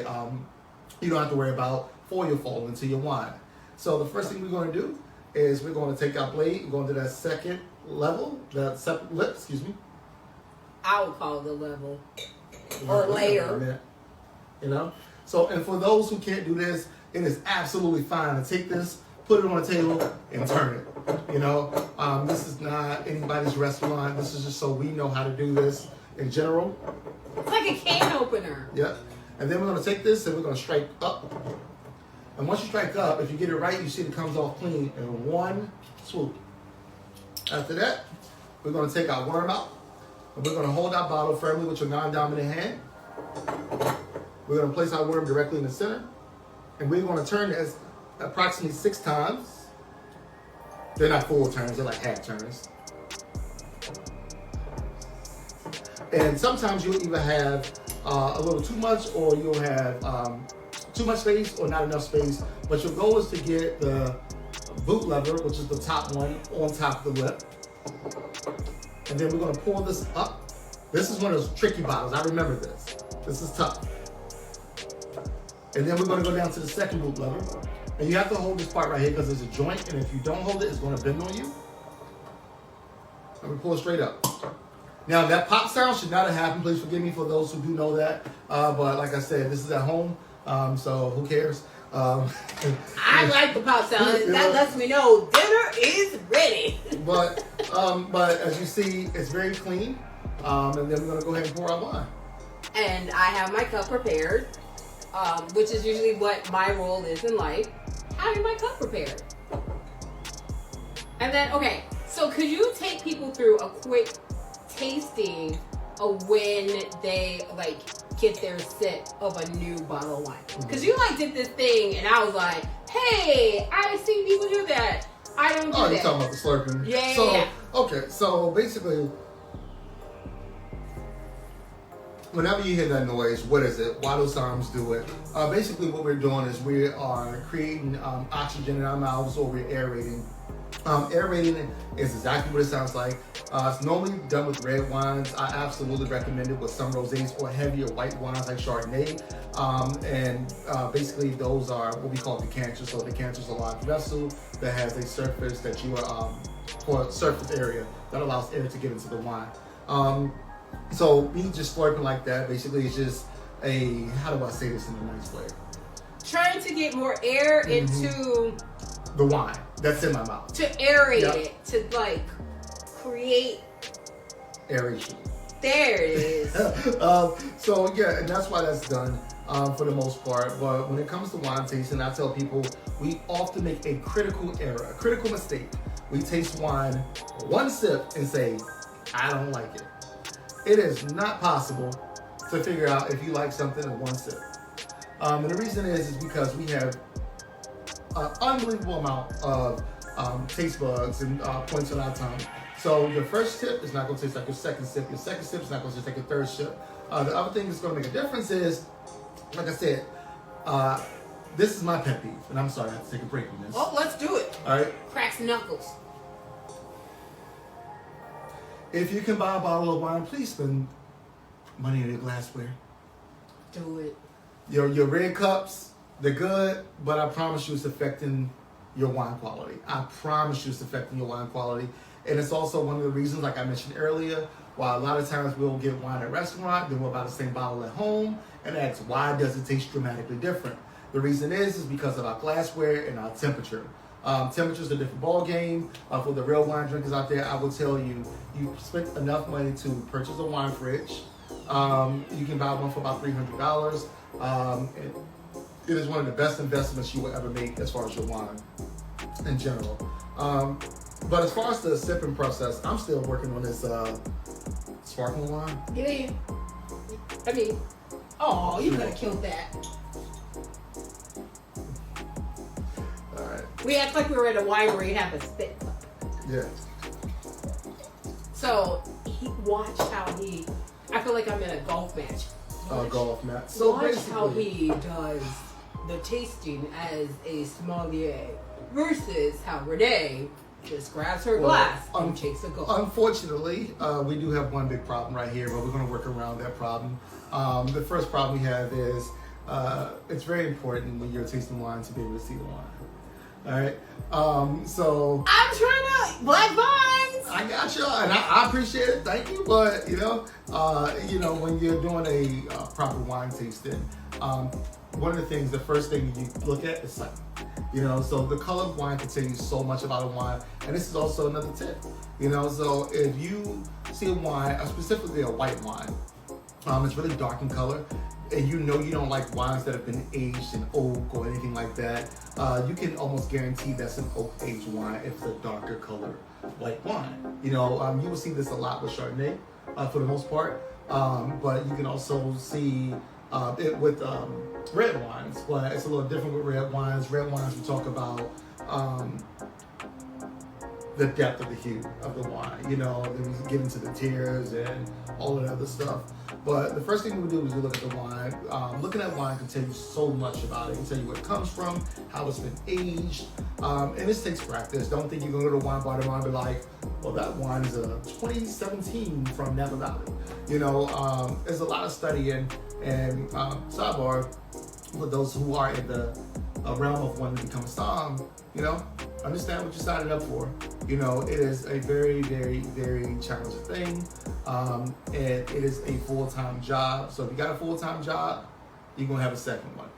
you don't have to worry about foil falling into your wine. So the first thing we're going to do is we're going to take our blade, we're going to that second level, that second lip, excuse me. I would call it a level. Or layer. You know? So, and for those who can't do this, it is absolutely fine to take this, put it on a table, and turn it. You know? This is not anybody's restaurant. This is just so we know how to do this in general. It's like a can opener. Yep. And then we're going to take this and we're going to strike up. And once you strike up, if you get it right, you see it comes off clean in one swoop. After that, we're going to take our worm out. And we're going to hold our bottle firmly with your non-dominant hand. We're going to place our worm directly in the center. And we're going to turn this approximately 6 times. They're not full turns, they're like half turns. And sometimes you'll either have a little too much, or you'll have too much space or not enough space. But your goal is to get the boot lever, which is the top one, on top of the lip. and then we're going to pour this up. This is one of those tricky bottles. I remember this. This is tough. And then we're going to go down to the second boot lever. And you have to hold this part right here because there's a joint, and if you don't hold it, it's going to bend on you. And we pull it straight up. Now, that pop sound should not have happened. Please forgive me for those who do know that. But like I said, this is at home, so who cares? I like the pop sound. That lets me know dinner is ready. But as you see, it's very clean. And then we're going to go ahead and pour our wine. And I have my cup prepared, which is usually what my role is in life, having my cup prepared. And then, okay, so could you take people through a quick tasting of when they like get their sip of a new bottle of wine? Because you like did this thing, and I was like, hey, I've seen people do that. I don't do that. Oh, you're talking about the slurping. Yeah. Okay, so basically, whenever you hear that noise, what is it? Why do sounds do it? Basically, what we're doing is we are creating oxygen in our mouths, or we're aerating. Aerating is exactly what it sounds like. It's normally done with red wines. I absolutely recommend it with some rosés or heavier white wines like Chardonnay. Basically, those are what we call decanters. So decanters are a large vessel that has a surface that you are, or a surface area that allows air to get into the wine. So me just slurping like that, basically it's just a, how do I say this in a nice way? Trying to get more air into the wine that's in my mouth. To aerate it, to like create aeration. There it is. So yeah, and that's why that's done for the most part. But when it comes to wine tasting, I tell people we often make a critical error, a critical mistake. We taste wine one sip and say, I don't like it. It is not possible to figure out if you like something in one sip. And the reason is because we have an unbelievable amount of taste buds and points on our tongue. So your first sip is not going to taste like your second sip. Your second sip is not going to taste like your third sip. The other thing that's going to make a difference is, like I said, this is my pet peeve. And I'm sorry, I have to take a break on this. Oh, let's do it. All right. Cracks knuckles. If you can buy a bottle of wine, please spend money on your glassware. Do it. Your red cups, they're good, but I promise you it's affecting your wine quality. I promise you it's affecting your wine quality. And it's also one of the reasons, like I mentioned earlier, why a lot of times we'll get wine at a restaurant, then we'll buy the same bottle at home, and ask, why does it taste dramatically different? The reason is because of our glassware and our temperature. Temperature's a different ball game. For the real wine drinkers out there, I will tell you, you spent enough money to purchase a wine fridge. You can buy one for about $300. It is one of the best investments you will ever make as far as your wine in general. But as far as the sipping process, I'm still working on this sparkling wine. Yeah. I mean, oh, you could have killed that. All right. We act like we were at a winery and have a spit cup. Yeah. So, watch how he, I feel like I'm in a golf match. Golf match. So watch how he does the tasting as a sommelier versus how Renee just grabs her glass and takes a gulp. Unfortunately, we do have one big problem right here, but we're going to work around that problem. The first problem we have is it's very important when you're tasting wine to be able to see the wine. All right. So I'm trying to black vines. I got you, and I appreciate it. Thank you. But when you're doing a proper wine tasting, one of the things, the first thing you look at is sight. So the color of wine can tell you so much about a wine, and this is also another tip. So if you see a wine, specifically a white wine, it's really dark in color, and you don't like wines that have been aged in oak or anything like that, you can almost guarantee that's an oak aged wine if it's a darker color white wine. You will see this a lot with Chardonnay for the most part, but you can also see it with red wines, but it's a little different with red wines. Red wines, we talk about the depth of the hue of the wine. You know, then we get into the tiers and all of that other stuff. But the first thing we do is we look at the wine. Looking at wine can tell you so much about it. It can tell you where it comes from, how it's been aged, and this takes practice. Don't think you're gonna go to a wine bar tomorrow and be like, well, that wine is a 2017 from Napa Valley. You know, there's a lot of study and sidebar for those who are in the realm of wanting to become a som. You know, understand what you're signing up for. You know, it is a very, very, very challenging thing, and it is a full-time job. So if you got a full-time job, you're gonna have a second one.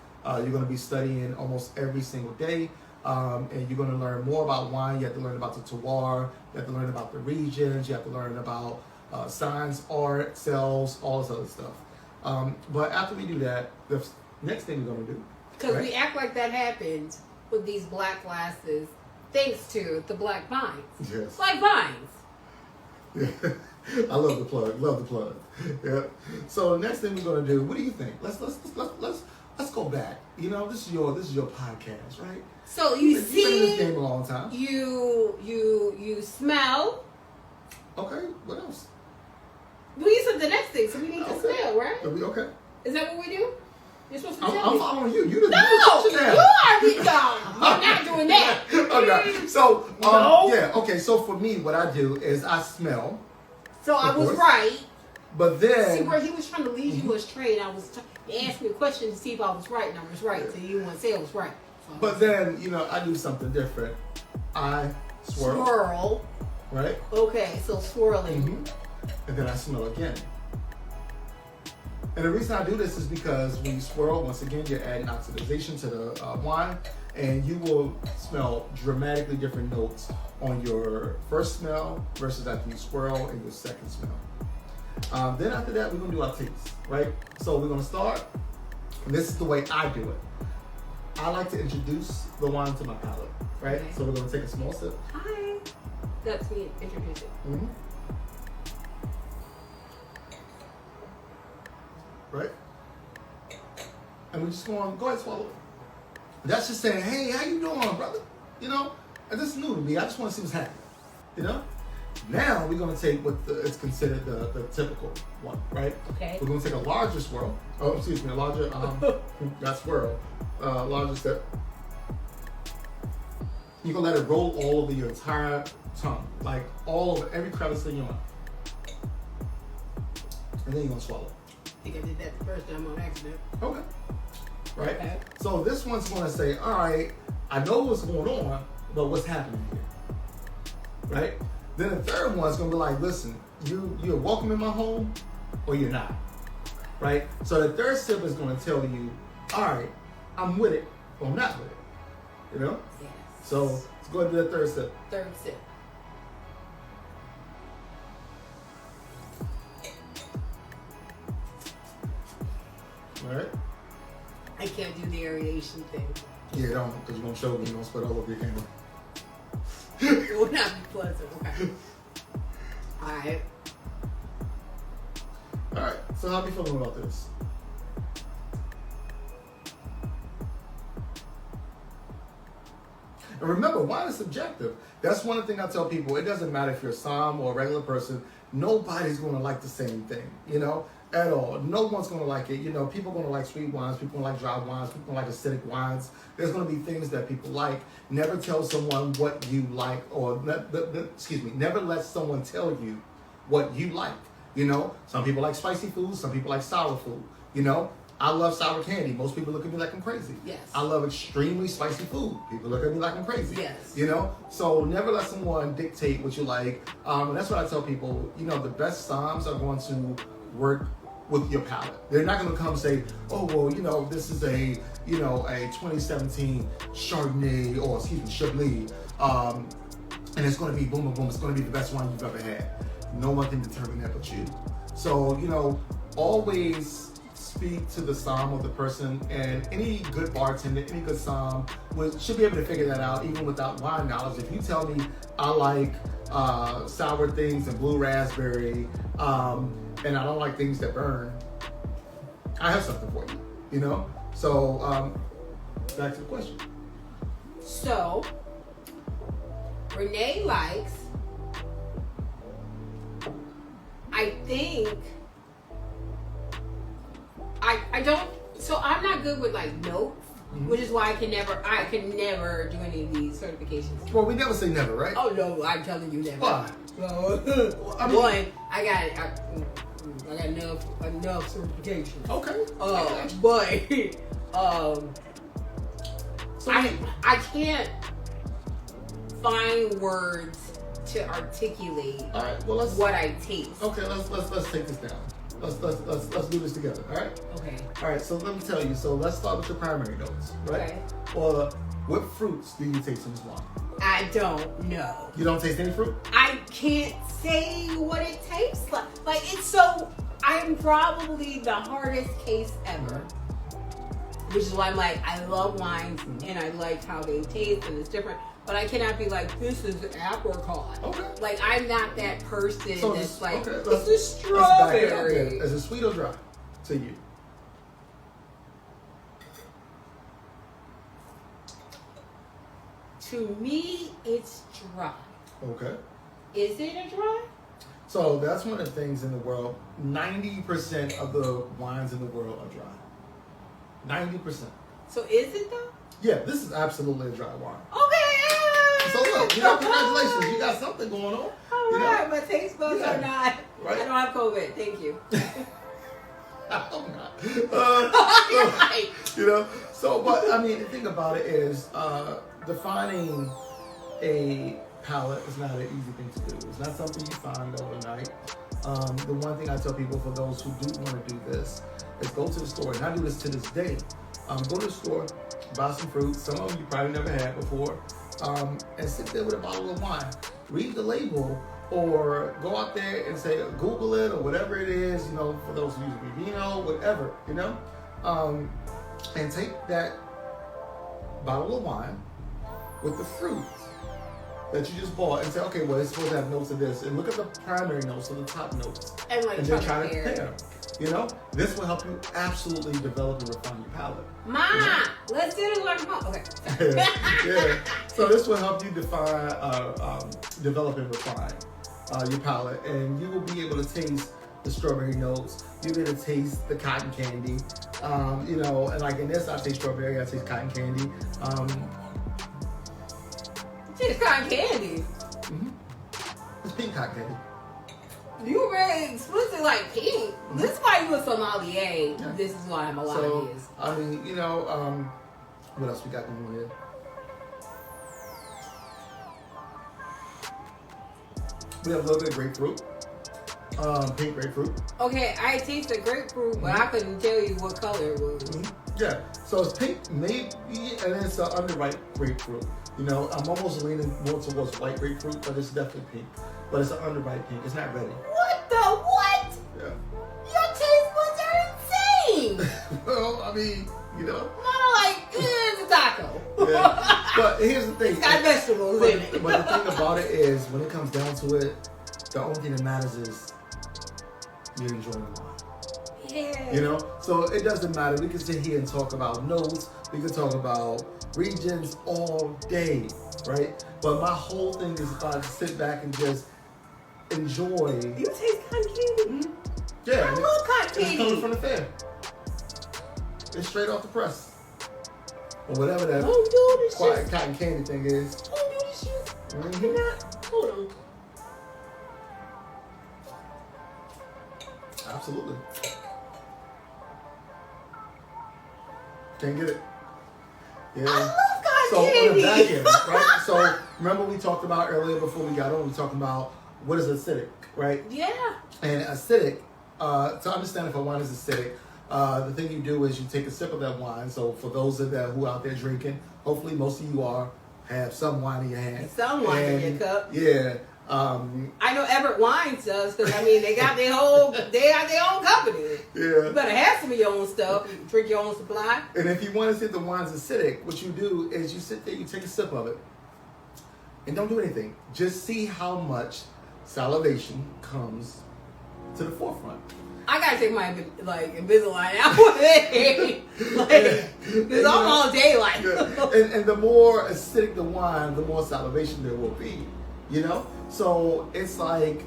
You're gonna be studying almost every single day, and you're gonna learn more about wine. You have to learn about the terroir. You have to learn about the regions. You have to learn about science, art, sales, all this other stuff. But after we do that, the next thing we're gonna do, because we act like that happened with these black glasses, thanks to the black vines. Yes. Black vines. Yeah. I love the plug. Love the plug. Yeah. So the next thing we're gonna do, what do you think? Let's go back. You know, this is your podcast, right? So you You've been in this see, game a long time. you smell. Okay. What else? We said the next thing, so we need to smell, right? Okay. Is that what we do? You're supposed to tell I'm me. following you. You No, you already done. We're not doing that. Okay. So No. yeah. Okay. So for me, what I do is I smell. So I was course. right. But then See where he was trying to lead you astray, and I was he asked me a question to see if I was right, and I was right. So you want to say I was right. So But then, you know, I do something different. I swirl. swirl. Right? Okay, so swirling. Mm-hmm. And then I smell again. And the reason I do this is because when you swirl, once again, you're adding oxidization to the wine, and you will smell dramatically different notes on your first smell versus after you swirl and your second smell. Then after that, we're going to do our taste, right? So we're going to start, and this is the way I do it. I like to introduce the wine to my palate, right? Okay. So we're going to take a small sip. Hi. That's me introducing. Mm-hmm. Right? And we just go ahead and swallow it. That's just saying, hey, how you doing, brother? You know, and this is new to me. I just want to see what's happening. You know? Now we're going to take what is considered the typical one, right? Okay. We're going to take a larger swirl. Oh, excuse me, a larger, not swirl, larger sip. You're going to let it roll all over your entire tongue, like all over every crevice in your mouth. And then you're going to swallow. I think I did that the first time on accident. Okay. Right? Okay. So this one's going to say, all right, I know what's going on, but what's happening here? Right? Then the third one's going to be like, listen, you're welcome in my home or you're not. Right? So the third sip is going to tell you, all right, I'm with it or I'm not with it. You know? Yes. So let's go ahead and do the third sip. Third sip. All right? I can't do the aeration thing. Yeah, don't, because you're going to show me, you're going to spit all over your camera. It would not be pleasant. Okay. Alright. All right, so how are you feeling about this? And remember, wine is subjective. That's one thing I tell people. It doesn't matter if you're a som or a regular person. Nobody's going to like the same thing, you know, at all. No one's going to like it. You know, people are going to like sweet wines. People are going to like dry wines. People are going to like acidic wines. There's going to be things that people like. Never tell someone what you like, or never let someone tell you what you like. You know, some people like spicy food. Some people like sour food. You know, I love sour candy. Most people look at me like I'm crazy. Yes. I love extremely spicy food. People look at me like I'm crazy. Yes. You know, so never let someone dictate what you like. And that's what I tell people. You know, the best soms are going to work with your palate. They're not going to come say, oh, well, you know, this is a 2017 Chardonnay or Chablis, and it's going to be boom, boom, boom. It's going to be the best wine you've ever had. No one can determine that but you. So, you know, always speak to the som of the person, and any good bartender, any good som should be able to figure that out even without wine knowledge. If you tell me I like sour things and blue raspberry, and I don't like things that burn, I have something for you, you know? So, back to the question. So, Renee likes, I think, I don't, so I'm not good with like notes, which is why I can never do any of these certifications. Well, we never say never, right? Oh no, I'm telling you never. Why? So, I mean, one, I got enough certifications. Okay. So I can't find words to articulate all right. Well, what I taste. Okay, let's take this down. Let's do this together. All right. Okay. All right. So let me tell you. So let's start with your primary notes, right? Okay. Well, what fruits do you taste in this wine? I don't know. You don't taste any fruit? I can't say what it tastes like. Like, it's so, I'm probably the hardest case ever. Which is why I'm like, I love wines and I like how they taste and it's different. But I cannot be like, this is apricot. Okay. Like, I'm not that person So that's like, okay, this is strawberry. Is it sweet or dry to you? To me, it's dry. Okay. Is it a dry? So that's one of the things in the world. 90% of the wines in the world are dry. 90%. So is it though? Yeah, this is absolutely a dry wine. Okay. So look, congratulations, you got something going on. All right, my taste buds are not. Right? I don't have COVID. Thank you. I'm not. You're right. So, but I mean, the thing about it is, defining a palate is not an easy thing to do. It's not something you find overnight. The one thing I tell people, for those who do want to do this, is go to the store, and I do this to this day. Go to the store, buy some fruit, some of them you probably never had before, and sit there with a bottle of wine. Read the label, or go out there and say, Google it, or whatever it is, for those who use Vivino, whatever, and take that bottle of wine with the fruit that you just bought and say, okay, well, it's supposed to have notes of this, and look at the primary notes, or the top notes, and then try to compare them. This will help you absolutely develop and refine your palate. Let's do it like mom. Okay. Yeah. So this will help you develop and refine your palate, and you will be able to taste the strawberry notes. You'll be able to taste the cotton candy. And like in this, I taste strawberry. I taste cotton candy. Taste cotton candy. It's pink cotton candy. You very explicit like pink. This is why you a sommelier. Yeah. This is why I'm a lot So, of years. I mean, what else we got going on here? We have a little bit of grapefruit. Pink grapefruit. Okay, I tasted grapefruit, but I couldn't tell you what color it was. Yeah, so it's pink, maybe, and it's an underripe grapefruit. I'm almost leaning more towards white grapefruit, but it's definitely pink. But it's an underripe pink. It's not ready. What the what? Yeah. Your taste buds are insane. Well, I mean, Not like, it's a taco. Yeah. But here's the thing. It's got vegetables in it. But the thing about it is, when it comes down to it, the only thing that matters is you're enjoying the wine. Yeah. So it doesn't matter. We can sit here and talk about notes. We can talk about regions all day, right? But my whole thing is if I sit back and just enjoy. You taste cotton candy? Yeah. I love cotton It's coming candy. from the fair. It's straight off the press. Or whatever that Don't do this quiet shit. cotton candy thing is. Don't do this shit. Mhm. You're not. Hold on. Absolutely. Can't get it. Yeah. I love cotton So on candy. the back end, right? So remember we talked about earlier before we got on, we talked about what is acidic, right? Yeah. And acidic, to understand if a wine is acidic, the thing you do is you take a sip of that wine. So for those of that who are out there drinking, hopefully most of you have some wine in your hand. Some wine in your cup. Yeah. I know Everett Wines does because they got their own company. Yeah. You better have some of your own stuff. You drink your own supply. And if you want to see if the wine's acidic, what you do is you sit there, you take a sip of it, and don't do anything. Just see how much salivation comes to the forefront. I gotta take my Invisalign out with it. Because I'm all daylight. And the more acidic the wine, the more salivation there will be. You know? So it's like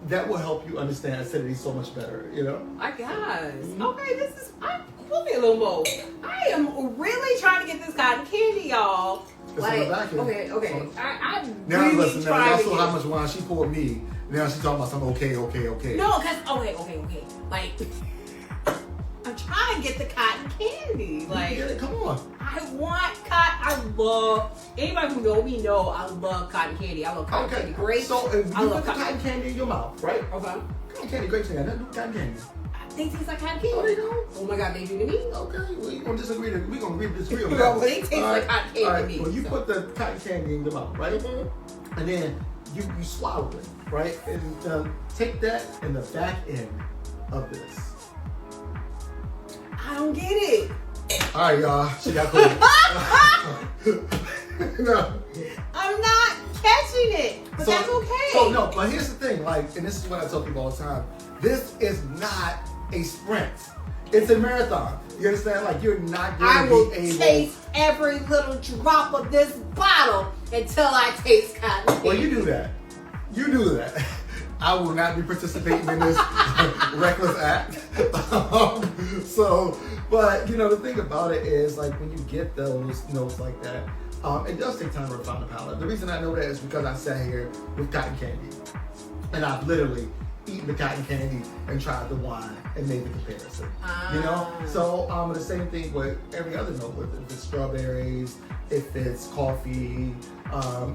that will help you understand acidity so much better, you know? I guess. Okay, pull me a little more. I am really trying to get this cotton candy, y'all. Okay. I'm now really listen, trying now to also how much wine she poured me. Now she's talking about something okay. No, because, okay. Like, I'm trying to get the cotton candy. Like, yeah, come on. I want anybody who know me know I love cotton candy. I love cotton candy grapes. So if you I love put the cotton candy in your mouth, right? Okay. Cotton candy grapes ain't got nothing to do with cotton candy. They taste like cotton candy. Oh, they don't? Oh my God, they do to me. Okay, well, we're going to disagree on that. Well, they taste like cotton candy to me. Well, you put the cotton candy in your mouth, right? Mm-hmm. And then you swallow it, right? And take that in the back end of this. I don't get it. All right, y'all. She got cool. No. I'm not catching it, but that's okay. So no, but here's the thing, and this is what I tell people all the time. This is not a sprint. It's a marathon. You understand? You're not going to be able. I will taste every little drop of this bottle until I taste cotton candy. Well, you do that. I will not be participating in this reckless act. But the thing about it is, when you get those notes like that, it does take time to refine the palate. The reason I know that is because I sat here with cotton candy, and I've literally eaten the cotton candy and tried the wine and made the comparison. So the same thing with every other note, if it's strawberries, if it's coffee,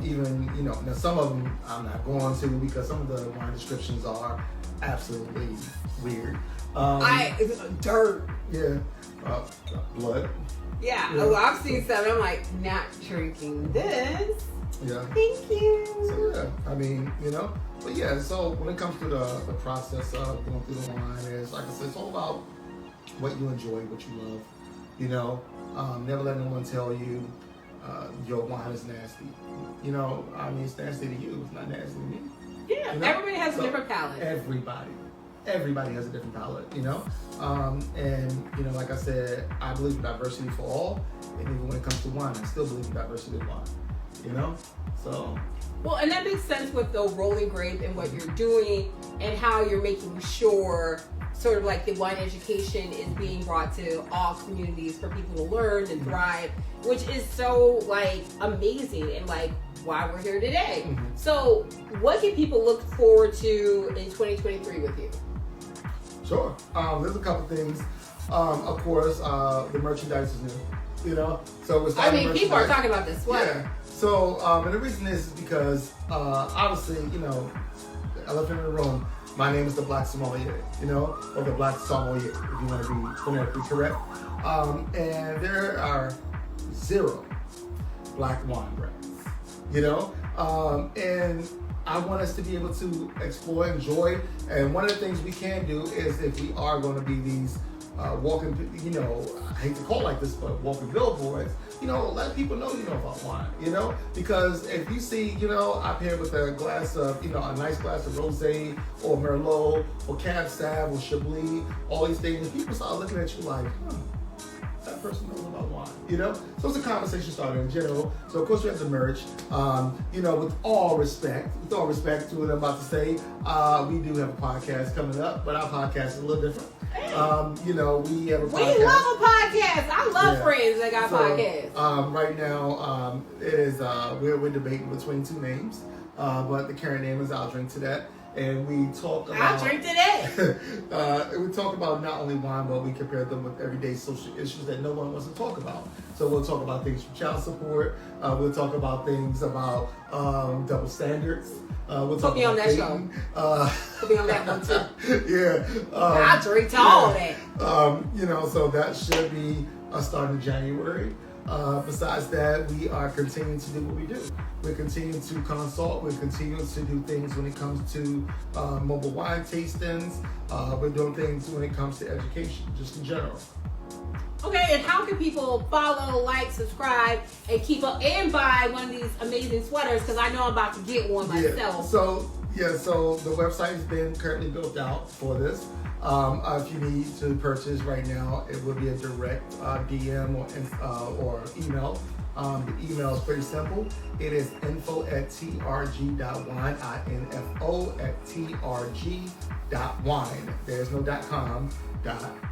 even now some of them I'm not going to because some of the wine descriptions are absolutely weird. Dirt. Yeah. Blood. Yeah. Well, I've seen stuff. I'm like, not drinking this. Yeah. Thank you. So yeah, but yeah. So when it comes to the process of going through the wine, is like I said, it's all about what you enjoy, what you love. Never let anyone tell you your wine is nasty. It's nasty to you. It's not nasty to me. Yeah. Everybody has a different palate. Everybody has a different palate, and like I said, I believe in diversity for all, and even when it comes to wine, I still believe in diversity of wine, so. Well, and that makes sense with the Rolling Grape and what you're doing and how you're making sure sort of the wine education is being brought to all communities for people to learn and thrive, which is so amazing and why we're here today. Mm-hmm. So what can people look forward to in 2023 with you? Sure. There's a couple things. Of course, the merchandise is new, so we're starting people are talking about this sweater. Yeah. So, and the reason is because, obviously, elephant in the room, my name is the Black Sommelier, or the Black Sommelier, if you want to be phonetically correct. And there are 0 black wine brands, and I want us to be able to explore, enjoy, and one of the things we can do is if we are going to be these walking, I hate to call it like this, but walking billboards, let people know about wine, because if you see, up here with a glass of, a nice glass of rosé or Merlot or Cab Sauv or Chablis, all these things, people start looking at you like, that person knows about wine, So it's a conversation starter in general. So of course we have the merch, with all respect to what I'm about to say, we do have a podcast coming up, but our podcast is a little different. We have a podcast. We love a podcast. I love friends that got podcasts. Right now, it is we're debating between 2 names, but the current name is I'll Drink to That. And we talk about. I'll drink today. We talk about not only wine, but we compare them with everyday social issues that no one wants to talk about. So we'll talk about things from child support. We'll talk about things about double standards. We'll talk Put me on that show. Put me on that one too. Yeah. I'll drink to all that. So that should be starting in January. Besides that, we are continuing to do what we do. We're continuing to consult. We're continuing to do things when it comes to mobile wine tastings. We're doing things when it comes to education, just in general. Okay, and how can people follow, subscribe, and keep up and buy one of these amazing sweaters? Because I know I'm about to get one myself. So Yeah, so the website has been currently built out for this. If you need to purchase right now, it will be a direct DM or email. The email is pretty simple. It is info@trg.wine, info@trg.wine. There's no .com,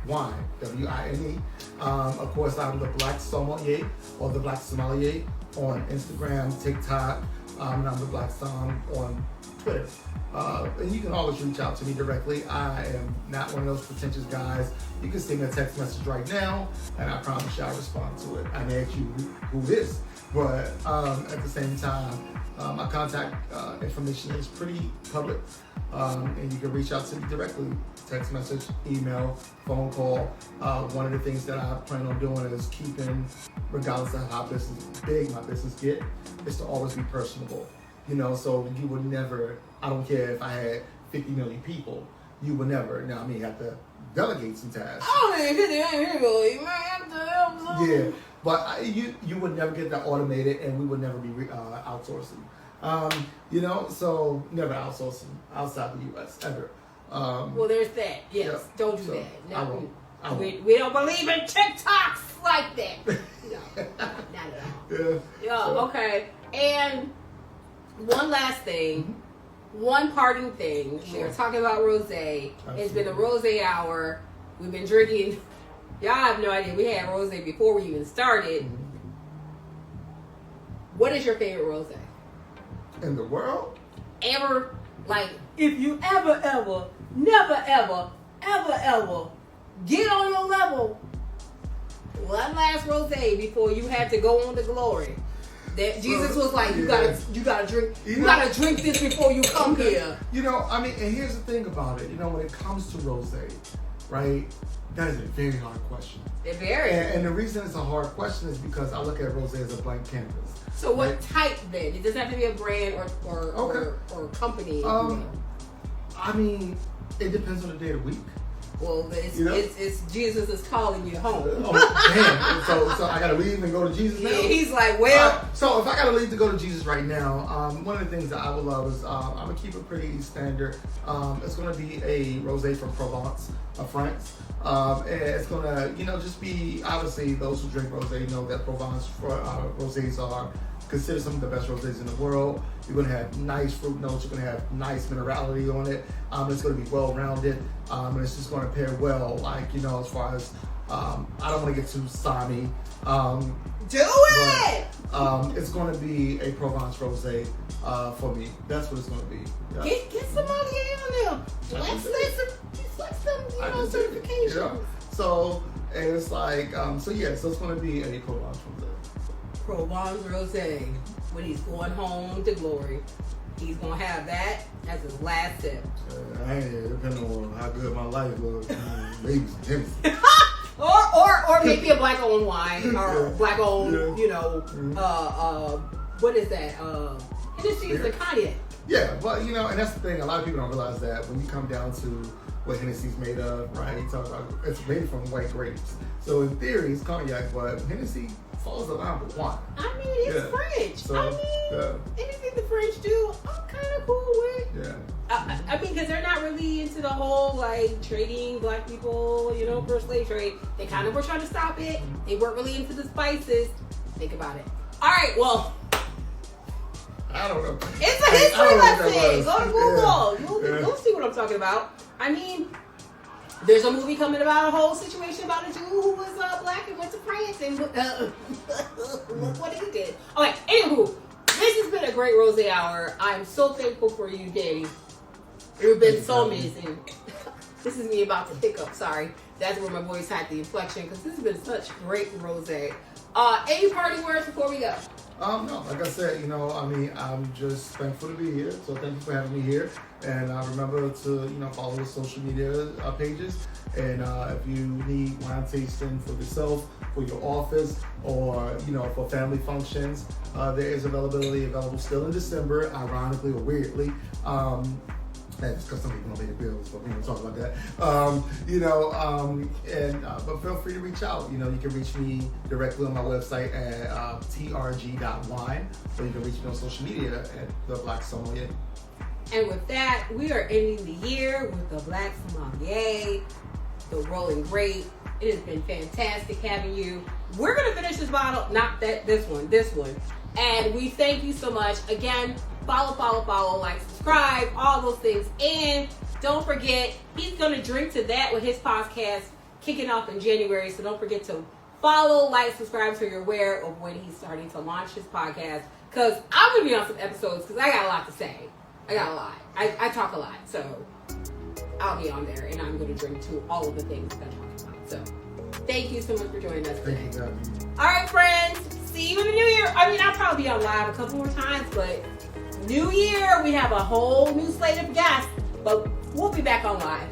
.wine, W-I-N-E. Of course, I'm the Black Sommelier or the Black Sommelier on Instagram, TikTok, and I'm the Black Som on Twitter. And you can always reach out to me directly. I am not one of those pretentious guys. You can send me a text message right now, and I promise you I'll respond to it. I may ask you who it is, but at the same time, my contact information is pretty public, and you can reach out to me directly. Text message, email, phone call. One of the things that I plan on doing is keeping, regardless of how big my business get, is to always be personable. You know, so you would never, I don't care if I had 50 million people, you would never, now I may have to delegate some tasks. Oh, man, 50 million people, you might have to help some. Yeah, but you would never get that automated, and we would never be outsourcing. You know, so never outsourcing outside the U.S. ever. Well, there's that. Yes, yeah, don't do so that. No, I won't. We don't believe in TikToks like that. No, not at all. Yeah. So. Okay. And one last thing, one parting thing. Sure. We are talking about rosé. It's been a rosé hour. We've been drinking. Y'all have no idea. We had rosé before we even started. What is your favorite rosé? In the world? Ever, like, if you ever, never ever, get on your level, one last rosé before you had to go on to glory. That Jesus was like, you gotta drink, you gotta drink this before you come here. You know, I mean, and here's the thing about it. You know, when it comes to rosé, right? That is a very hard question. They're very. And the reason it's a hard question is because I look at rosé as a blank canvas. So what type then? It doesn't have to be a brand or company. I mean, it depends on the day of the week. Well, it's Jesus is calling you home. Damn. So I gotta leave and go to Jesus now? Yeah, he's like, well. So if I gotta leave to go to Jesus right now, one of the things that I would love is I'm gonna keep it pretty standard. It's gonna be a rosé from Provence, France. And it's gonna, just be, obviously those who drink rosé know that Provence rosés are considered some of the best rosés in the world. You're gonna have nice fruit notes. You're gonna have nice minerality on it. It's gonna be well-rounded, and it's just gonna pair well. Like as far as I don't want to get too slimy. Do it. But, it's gonna be a Provence rosé for me. That's what it's gonna be. Yeah. Get somebody on there. Let's some certifications. Yeah. So and it's like so it's gonna be a Provence rosé. Provence rosé. When he's going home to glory, he's gonna have that as his last sip. Depending on how good my life looks, maybe some Tennessee. or maybe a black owned wine or black owned, what is that? Hennessy is a cognac. Yeah, but and that's the thing. A lot of people don't realize that when you come down to what Hennessy's made of, right? You talk about it's made from white grapes. So in theory, it's cognac, but Hennessy falls around with wine. I mean, it's French. So, anything the French do, I'm kind of cool with. Yeah. I mean, because they're not really into the whole like trading black people, for slave trade. They kind of were trying to stop it. They weren't really into the spices. Think about it. All right, well. I don't know. It's a history lesson. Go to Google. You'll see what I'm talking about. I mean, there's a movie coming about a whole situation about a Jew who was black and went to France and look what he did. Okay, anywho, this has been a great rosé hour. I'm so thankful for you, Danny. You've been so amazing. This is me about to hiccup. Sorry, that's where my voice had the inflection because this has been such great rosé. Any parting words before we go? No, like I said, I'm just thankful to be here. So thank you for having me here. And remember to, follow the social media pages. And if you need wine tasting for yourself, for your office, or, for family functions, there is available still in December, ironically or weirdly. That's because some people don't pay the bills, but we don't talk about that. But feel free to reach out. You can reach me directly on my website at trg.wine, or you can reach me on social media at the Black Sommelier. And with that, we are ending the year with the Black Sommelier, the Rolling Grape. It has been fantastic having you. We're going to finish this bottle, not this one. And we thank you so much. Again, follow, like, subscribe, all those things. And don't forget, he's going to drink to that with his podcast kicking off in January. So don't forget to follow, like, subscribe so you're aware of when he's starting to launch his podcast. Because I'm going to be on some episodes because I got a lot to say. I got a lot. I talk a lot. So I'll be on there and I'm going to drink to all of the things that I'm talking about. So thank you so much for joining us today. Thank you, Gabby. All right, friends. See you in the new year. I mean, I'll probably be on live a couple more times, but new year, we have a whole new slate of guests. But we'll be back on live.